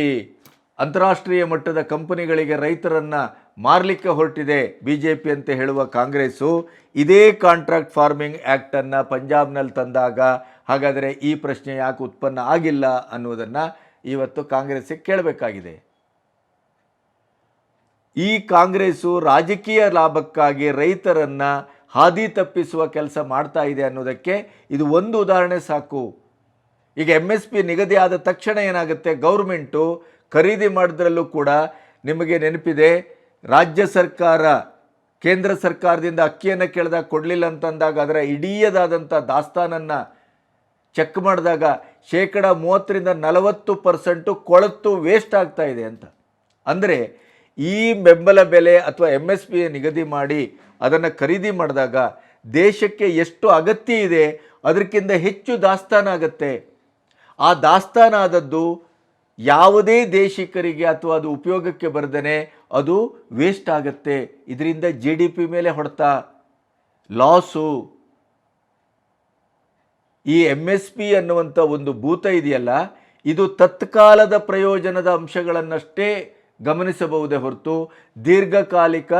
ಅಂತಾರಾಷ್ಟ್ರೀಯ ಮಟ್ಟದ ಕಂಪನಿಗಳಿಗೆ ರೈತರನ್ನು ಮಾರಲಿಕ್ಕೆ ಹೊರಟಿದೆ BJP ಅಂತ ಹೇಳುವ ಕಾಂಗ್ರೆಸ್ಸು ಇದೇ ಕಾಂಟ್ರಾಕ್ಟ್ ಫಾರ್ಮಿಂಗ್ ಆ್ಯಕ್ಟನ್ನು ಪಂಜಾಬ್ನಲ್ಲಿ ತಂದಾಗ ಹಾಗಾದರೆ ಈ ಪ್ರಶ್ನೆ ಯಾಕೆ ಉತ್ಪನ್ನ ಆಗಿಲ್ಲ ಅನ್ನೋದನ್ನು ಇವತ್ತು ಕಾಂಗ್ರೆಸ್ಸಿಗೆ ಕೇಳಬೇಕಾಗಿದೆ. ಈ ಕಾಂಗ್ರೆಸ್ಸು ರಾಜಕೀಯ ಲಾಭಕ್ಕಾಗಿ ರೈತರನ್ನು ಹಾದಿ ತಪ್ಪಿಸುವ ಕೆಲಸ ಮಾಡ್ತಾ ಇದೆ ಅನ್ನೋದಕ್ಕೆ ಇದು ಒಂದು ಉದಾಹರಣೆ ಸಾಕು. ಈಗ MSP ನಿಗದಿ ಆದ ತಕ್ಷಣ ಏನಾಗುತ್ತೆ, ಗೌರ್ಮೆಂಟು ಖರೀದಿ ಮಾಡಿದ್ರಲ್ಲೂ ಕೂಡ ನಿಮಗೆ ನೆನಪಿದೆ, ರಾಜ್ಯ ಸರ್ಕಾರ ಕೇಂದ್ರ ಸರ್ಕಾರದಿಂದ ಅಕ್ಕಿಯನ್ನು ಕೇಳಿದಾಗ ಕೊಡಲಿಲ್ಲ ಅಂತಂದಾಗ ಅದರ ಇಡೀದಾದಂಥ ದಾಸ್ತಾನನ್ನು ಚೆಕ್ ಮಾಡಿದಾಗ 30-40% ಕೊಳತು ವೇಸ್ಟ್ ಆಗ್ತಾ ಇದೆ ಅಂತ. ಅಂದರೆ ಈ ಬೆಂಬಲ ಬೆಲೆ ಅಥವಾ MSP ನಿಗದಿ ಮಾಡಿ ಅದನ್ನು ಖರೀದಿ ಮಾಡಿದಾಗ ದೇಶಕ್ಕೆ ಎಷ್ಟು ಅಗತ್ಯ ಇದೆ ಅದಕ್ಕಿಂತ ಹೆಚ್ಚು ದಾಸ್ತಾನ ಆಗುತ್ತೆ. ಆ ದಾಸ್ತಾನ ಆದದ್ದು ಯಾವುದೇ ದೇಶಿಕರಿಗೆ ಅಥವಾ ಅದು ಉಪಯೋಗಕ್ಕೆ ಬರ್ದೇ ಅದು ವೇಸ್ಟ್ ಆಗುತ್ತೆ. ಇದರಿಂದ GDP ಮೇಲೆ ಹೊಡೆತ, ಲಾಸು. ಈ MSP ಅನ್ನುವಂಥ ಒಂದು ಭೂತ ಇದೆಯಲ್ಲ, ಇದು ತತ್ಕಾಲದ ಪ್ರಯೋಜನದ ಅಂಶಗಳನ್ನಷ್ಟೇ ಗಮನಿಸಬಹುದೇ ಹೊರತು ದೀರ್ಘಕಾಲಿಕ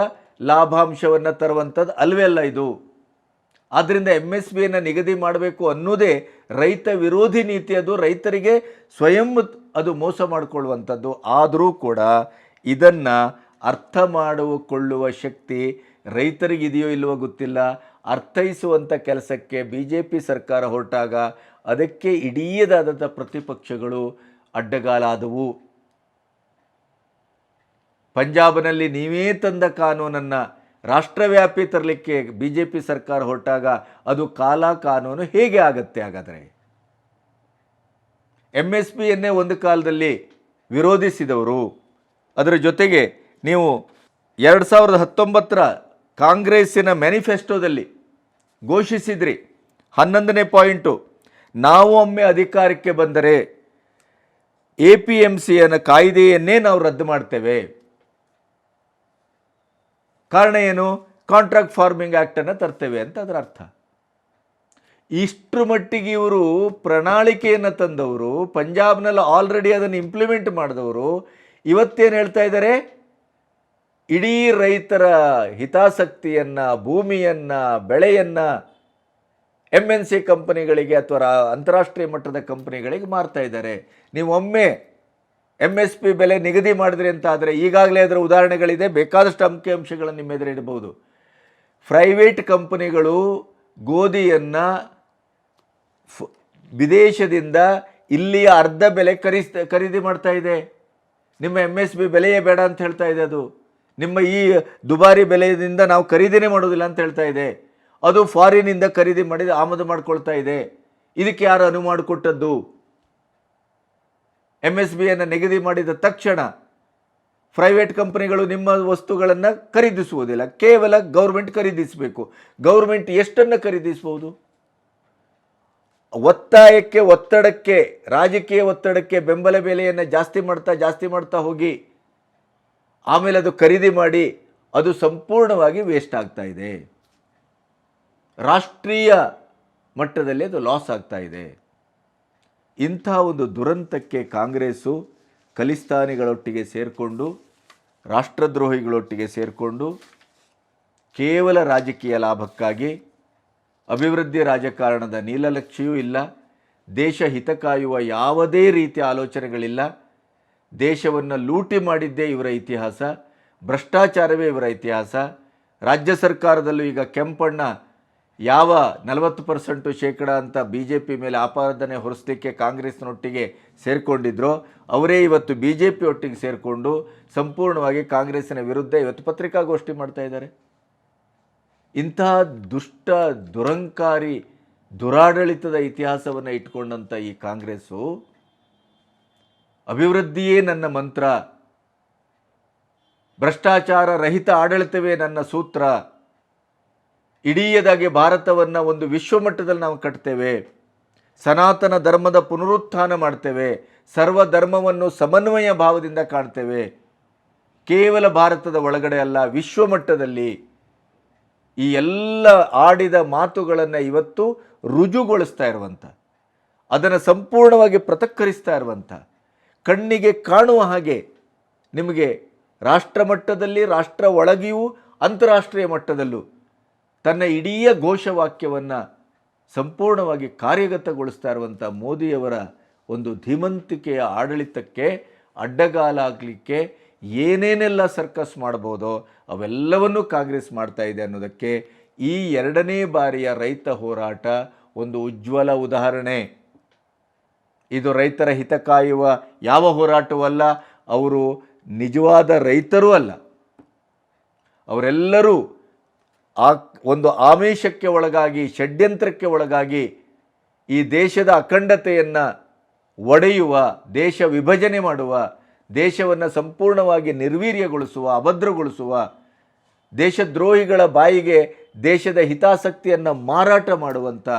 ಲಾಭಾಂಶವನ್ನು ತರುವಂಥದ್ದು ಅಲ್ವೇ ಅಲ್ಲ ಇದು. ಆದ್ದರಿಂದ MSPಯನ್ನು ನಿಗದಿ ಮಾಡಬೇಕು ಅನ್ನೋದೇ ರೈತ ವಿರೋಧಿ ನೀತಿ. ಅದು ರೈತರಿಗೆ ಸ್ವಯಂ ಅದು ಮೋಸ ಮಾಡಿಕೊಳ್ಳುವಂಥದ್ದು. ಆದರೂ ಕೂಡ ಇದನ್ನು ಅರ್ಥ ಮಾಡಿಕೊಳ್ಳುವ ಶಕ್ತಿ ರೈತರಿಗಿದೆಯೋ ಇಲ್ಲವೋ ಗೊತ್ತಿಲ್ಲ. ಅರ್ಥೈಸುವಂಥ ಕೆಲಸಕ್ಕೆ BJP ಸರ್ಕಾರ ಹೊರಟಾಗ ಅದಕ್ಕೆ ಇಡೀದಾದಂಥ ಪ್ರತಿಪಕ್ಷಗಳು ಅಡ್ಡಗಾಲಾದವು. ಪಂಜಾಬ್ನಲ್ಲಿ ನೀವೇ ತಂದ ಕಾನೂನನ್ನು ರಾಷ್ಟ್ರವ್ಯಾಪಿ ತರಲಿಕ್ಕೆ BJP ಸರ್ಕಾರ ಹೊರಟಾಗ ಅದು ಕಾನೂನು ಹೇಗೆ ಆಗತ್ತೆ? ಹಾಗಾದರೆ MSPಯನ್ನೇ ಒಂದು ಕಾಲದಲ್ಲಿ ವಿರೋಧಿಸಿದವರು, ಅದರ ಜೊತೆಗೆ ನೀವು 2019ರ ಕಾಂಗ್ರೆಸ್ಸಿನ ಮ್ಯಾನಿಫೆಸ್ಟೋದಲ್ಲಿ ಘೋಷಿಸಿದ್ರಿ 11ನೇ ಪಾಯಿಂಟು, ನಾವು ಒಮ್ಮೆ ಅಧಿಕಾರಕ್ಕೆ ಬಂದರೆ APMCನ ಕಾಯ್ದೆಯನ್ನೇ ನಾವು ರದ್ದು ಮಾಡ್ತೇವೆ. ಕಾರಣ ಏನು? ಕಾಂಟ್ರಾಕ್ಟ್ ಫಾರ್ಮಿಂಗ್ ಆ್ಯಕ್ಟನ್ನು ತರ್ತೇವೆ ಅಂತ ಅದರ ಅರ್ಥ. ಇಷ್ಟರ ಮಟ್ಟಿಗೆ ಇವರು ಪ್ರಣಾಳಿಕೆಯನ್ನು ತಂದವರು, ಪಂಜಾಬ್ನಲ್ಲಿ ಆಲ್ರೆಡಿ ಅದನ್ನು ಇಂಪ್ಲಿಮೆಂಟ್ ಮಾಡಿದವರು ಇವತ್ತೇನು ಹೇಳ್ತಾ ಇದ್ದಾರೆ, ಇಡೀ ರೈತರ ಹಿತಾಸಕ್ತಿಯನ್ನು, ಭೂಮಿಯನ್ನು, ಬೆಳೆಯನ್ನು MNC ಕಂಪನಿಗಳಿಗೆ ಅಥವಾ ಅಂತಾರಾಷ್ಟ್ರೀಯ ಮಟ್ಟದ ಕಂಪನಿಗಳಿಗೆ ಮಾರ್ತಾ ಇದ್ದಾರೆ. ನೀವು ಒಮ್ಮೆ MSP ಬೆಲೆ ನಿಗದಿ ಮಾಡಿದ್ರಿ ಅಂತ ಆದರೆ ಈಗಾಗಲೇ ಅದರ ಉದಾಹರಣೆಗಳಿದೆ, ಬೇಕಾದಷ್ಟು ಅಂಕಿಅಂಶಗಳನ್ನು ನಿಮ್ಮ ಎದುರು ಇಡಬಹುದು. ಪ್ರೈವೇಟ್ ಕಂಪನಿಗಳು ಗೋಧಿಯನ್ನು ವಿದೇಶದಿಂದ ಇಲ್ಲಿಯ ಅರ್ಧ ಬೆಲೆ ಖರೀದಿ ಮಾಡ್ತಾ ಇದೆ. ನಿಮ್ಮ MSP ಬೆಲೆಯೇ ಬೇಡ ಅಂತ ಹೇಳ್ತಾ ಇದೆ. ಅದು ನಿಮ್ಮ ಈ ದುಬಾರಿ ಬೆಲೆಯಿಂದ ನಾವು ಖರೀದಿನೇ ಮಾಡೋದಿಲ್ಲ ಅಂತ ಹೇಳ್ತಾ ಇದೆ. ಅದು ಫಾರಿನಿಂದ ಖರೀದಿ ಮಾಡಿ ಆಮದು ಮಾಡ್ಕೊಳ್ತಾ ಇದೆ. ಇದಕ್ಕೆ ಯಾರು ಅನುವು ಮಾಡಿಕೊಟ್ಟದ್ದು? MSPಯನ್ನು ನಿಗದಿ ಮಾಡಿದ ತಕ್ಷಣ ಪ್ರೈವೇಟ್ ಕಂಪನಿಗಳು ನಿಮ್ಮ ವಸ್ತುಗಳನ್ನು ಖರೀದಿಸುವುದಿಲ್ಲ, ಕೇವಲ ಗೌರ್ಮೆಂಟ್ ಖರೀದಿಸಬೇಕು. ಗೌರ್ಮೆಂಟ್ ಎಷ್ಟನ್ನು ಖರೀದಿಸಬಹುದು? ಒತ್ತಡಕ್ಕೆ ರಾಜಕೀಯ ಒತ್ತಡಕ್ಕೆ ಬೆಂಬಲ ಬೆಲೆಯನ್ನು ಜಾಸ್ತಿ ಮಾಡ್ತಾ ಹೋಗಿ ಆಮೇಲೆ ಅದು ಖರೀದಿ ಮಾಡಿ ಅದು ಸಂಪೂರ್ಣವಾಗಿ ವೇಸ್ಟ್ ಆಗ್ತಾ ಇದೆ. ರಾಷ್ಟ್ರೀಯ ಮಟ್ಟದಲ್ಲಿ ಅದು ಲಾಸ್ ಆಗ್ತಾ ಇದೆ. ಇಂಥ ಒಂದು ದುರಂತಕ್ಕೆ ಕಾಂಗ್ರೆಸ್ಸು ಖಲಿಸ್ತಾನಿಗಳೊಟ್ಟಿಗೆ ಸೇರಿಕೊಂಡು, ರಾಷ್ಟ್ರದ್ರೋಹಿಗಳೊಟ್ಟಿಗೆ ಸೇರಿಕೊಂಡು ಕೇವಲ ರಾಜಕೀಯ ಲಾಭಕ್ಕಾಗಿ ಅಭಿವೃದ್ಧಿ ರಾಜಕಾರಣದ ನೀಲನಕ್ಷೆಯೂ ಇಲ್ಲ, ದೇಶ ಹಿತ ಕಾಯುವ ಯಾವುದೇ ರೀತಿಯ ಆಲೋಚನೆಗಳಿಲ್ಲ. ದೇಶವನ್ನು ಲೂಟಿ ಮಾಡಿದ್ದೇ ಇವರ ಇತಿಹಾಸ, ಭ್ರಷ್ಟಾಚಾರವೇ ಇವರ ಇತಿಹಾಸ. ರಾಜ್ಯ ಸರ್ಕಾರದಲ್ಲೂ ಈಗ ಕೆಂಪಣ್ಣ ಯಾವ 40% ಶೇಕಡ ಅಂತ ಬಿ ಜೆ ಪಿ ಮೇಲೆ ಆಪಾದನೆ ಹೊರಿಸಲಿಕ್ಕೆ ಕಾಂಗ್ರೆಸ್ನೊಟ್ಟಿಗೆ ಸೇರಿಕೊಂಡಿದ್ರೋ ಅವರೇ ಇವತ್ತು ಬಿ ಜೆ ಪಿ ಒಟ್ಟಿಗೆ ಸೇರಿಕೊಂಡು ಸಂಪೂರ್ಣವಾಗಿ ಕಾಂಗ್ರೆಸ್ಸಿನ ವಿರುದ್ಧ ಇವತ್ತು ಪತ್ರಿಕಾಗೋಷ್ಠಿ ಮಾಡ್ತಾ ಇದ್ದಾರೆ. ಇಂತಹ ದುಷ್ಟ ದುರಂಕಾರಿ ದುರಾಡಳಿತದ ಇತಿಹಾಸವನ್ನು ಇಟ್ಕೊಂಡಂಥ ಈ ಕಾಂಗ್ರೆಸ್ಸು ಅಭಿವೃದ್ಧಿಯೇ ನನ್ನ ಮಂತ್ರ, ಭ್ರಷ್ಟಾಚಾರ ರಹಿತ ಆಡಳಿತವೇ ನನ್ನ ಸೂತ್ರ, ಇಡೀದಾಗಿ ಭಾರತವನ್ನು ಒಂದು ವಿಶ್ವಮಟ್ಟದಲ್ಲಿ ನಾವು ಕಟ್ತೇವೆ, ಸನಾತನ ಧರ್ಮದ ಪುನರುತ್ಥಾನ ಮಾಡ್ತೇವೆ, ಸರ್ವಧರ್ಮವನ್ನು ಸಮನ್ವಯ ಭಾವದಿಂದ ಕಾಣ್ತೇವೆ, ಕೇವಲ ಭಾರತದ ಒಳಗಡೆ ಅಲ್ಲ ವಿಶ್ವಮಟ್ಟದಲ್ಲಿ ಈ ಎಲ್ಲ ಆಡಿದ ಮಾತುಗಳನ್ನು ಇವತ್ತು ರುಜುಗೊಳಿಸ್ತಾ ಇರುವಂಥ, ಅದನ್ನು ಸಂಪೂರ್ಣವಾಗಿ ಪೃಥಕ್ಕರಿಸ್ತಾ ಇರುವಂಥ, ಕಣ್ಣಿಗೆ ಕಾಣುವ ಹಾಗೆ ನಿಮಗೆ ರಾಷ್ಟ್ರ ಮಟ್ಟದಲ್ಲಿ, ರಾಷ್ಟ್ರ ಒಳಗೆಯೂ ಅಂತಾರಾಷ್ಟ್ರೀಯ ಮಟ್ಟದಲ್ಲೂ ತನ್ನ ಇಡೀ ಘೋಷವಾಕ್ಯವನ್ನು ಸಂಪೂರ್ಣವಾಗಿ ಕಾರ್ಯಗತಗೊಳಿಸ್ತಾ ಇರುವಂಥ ಮೋದಿಯವರ ಒಂದು ಧೀಮಂತಿಕೆಯ ಆಡಳಿತಕ್ಕೆ ಅಡ್ಡಗಾಲಾಗಲಿಕ್ಕೆ ಏನೇನೆಲ್ಲ ಸರ್ಕಸ್ ಮಾಡ್ಬೋದೋ ಅವೆಲ್ಲವನ್ನೂ ಕಾಂಗ್ರೆಸ್ ಮಾಡ್ತಾ ಇದೆ ಅನ್ನೋದಕ್ಕೆ ಈ 2ನೇ ಬಾರಿಯ ರೈತ ಹೋರಾಟ ಒಂದು ಉಜ್ವಲ ಉದಾಹರಣೆ. ಇದು ರೈತರ ಹಿತ ಕಾಯುವ ಯಾವ ಹೋರಾಟವೂ ಅಲ್ಲ, ಅವರು ನಿಜವಾದ ರೈತರೂ ಅಲ್ಲ, ಅವರೆಲ್ಲರೂ ಒಂದು ಆಮಿಷಕ್ಕೆ ಒಳಗಾಗಿ, ಷಡ್ಯಂತ್ರಕ್ಕೆ ಒಳಗಾಗಿ ಈ ದೇಶದ ಅಖಂಡತೆಯನ್ನು ಒಡೆಯುವ, ದೇಶ ವಿಭಜನೆ ಮಾಡುವ, ದೇಶವನ್ನು ಸಂಪೂರ್ಣವಾಗಿ ನಿರ್ವೀರ್ಯಗೊಳಿಸುವ, ಅಭದ್ರಗೊಳಿಸುವ, ದೇಶದ್ರೋಹಿಗಳ ಬಾಯಿಗೆ ದೇಶದ ಹಿತಾಸಕ್ತಿಯನ್ನು ಮಾರಾಟ ಮಾಡುವಂಥ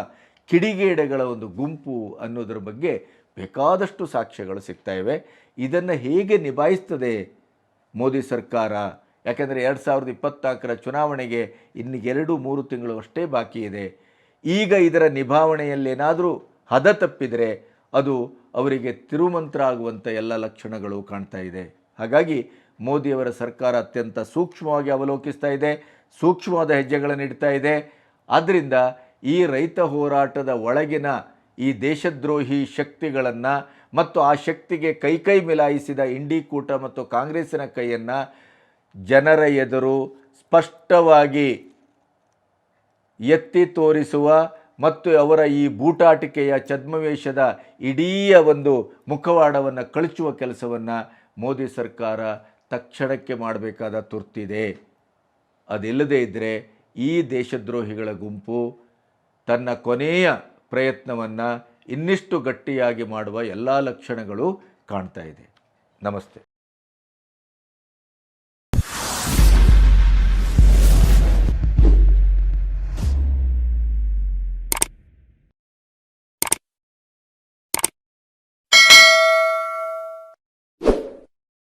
ಕಿಡಿಗೇಡಿಗಳ ಒಂದು ಗುಂಪು ಅನ್ನೋದ್ರ ಬಗ್ಗೆ ಬೇಕಾದಷ್ಟು ಸಾಕ್ಷ್ಯಗಳು ಸಿಗ್ತಾ ಇವೆ. ಇದನ್ನು ಹೇಗೆ ನಿಭಾಯಿಸ್ತದೆ ಮೋದಿ ಸರ್ಕಾರ? ಯಾಕೆಂದರೆ 2024ರ ಚುನಾವಣೆಗೆ ಇನ್ನು 2-3 ತಿಂಗಳು ಅಷ್ಟೇ ಬಾಕಿ ಇದೆ. ಈಗ ಇದರ ನಿಭಾವಣೆಯಲ್ಲೇನಾದರೂ ಹದ ತಪ್ಪಿದರೆ ಅದು ಅವರಿಗೆ ತಿರುಮಂತ್ರ ಆಗುವಂಥ ಎಲ್ಲ ಲಕ್ಷಣಗಳು ಕಾಣ್ತಾ ಇದೆ. ಹಾಗಾಗಿ ಮೋದಿಯವರ ಸರ್ಕಾರ ಅತ್ಯಂತ ಸೂಕ್ಷ್ಮವಾಗಿ ಅವಲೋಕಿಸ್ತಾ ಇದೆ, ಸೂಕ್ಷ್ಮವಾದ ಹೆಜ್ಜೆಗಳನ್ನು ಇಡ್ತಾ ಇದೆ. ಆದ್ದರಿಂದ ಈ ರೈತ ಹೋರಾಟದ ಒಳಗಿನ ಈ ದೇಶದ್ರೋಹಿ ಶಕ್ತಿಗಳನ್ನು ಮತ್ತು ಆ ಶಕ್ತಿಗೆ ಕೈ ಮಿಲಾಯಿಸಿದ ಇಂಡಿ ಕೂಟ ಮತ್ತು ಕಾಂಗ್ರೆಸ್ಸಿನ ಕೈಯನ್ನು ಜನರ ಎದುರು ಸ್ಪಷ್ಟವಾಗಿ ಎತ್ತಿ ತೋರಿಸುವ ಮತ್ತು ಅವರ ಈ ಬೂಟಾಟಿಕೆಯ ಛದ್ಮವೇಷದ ಇಡೀ ಒಂದು ಮುಖವಾಡವನ್ನು ಕಳಚುವ ಕೆಲಸವನ್ನು ಮೋದಿ ಸರ್ಕಾರ ತಕ್ಷಣಕ್ಕೆ ಮಾಡಬೇಕಾದ ತುರ್ತಿದೆ. ಅದಿಲ್ಲದೇ ಇದ್ದರೆ ಈ ದೇಶದ್ರೋಹಿಗಳ ಗುಂಪು ತನ್ನ ಕೊನೆಯ ಪ್ರಯತ್ನವನ್ನು ಇನ್ನಿಷ್ಟು ಗಟ್ಟಿಯಾಗಿ ಮಾಡುವ ಎಲ್ಲ ಲಕ್ಷಣಗಳು ಕಾಣ್ತಾ ಇದೆ. ನಮಸ್ತೆ.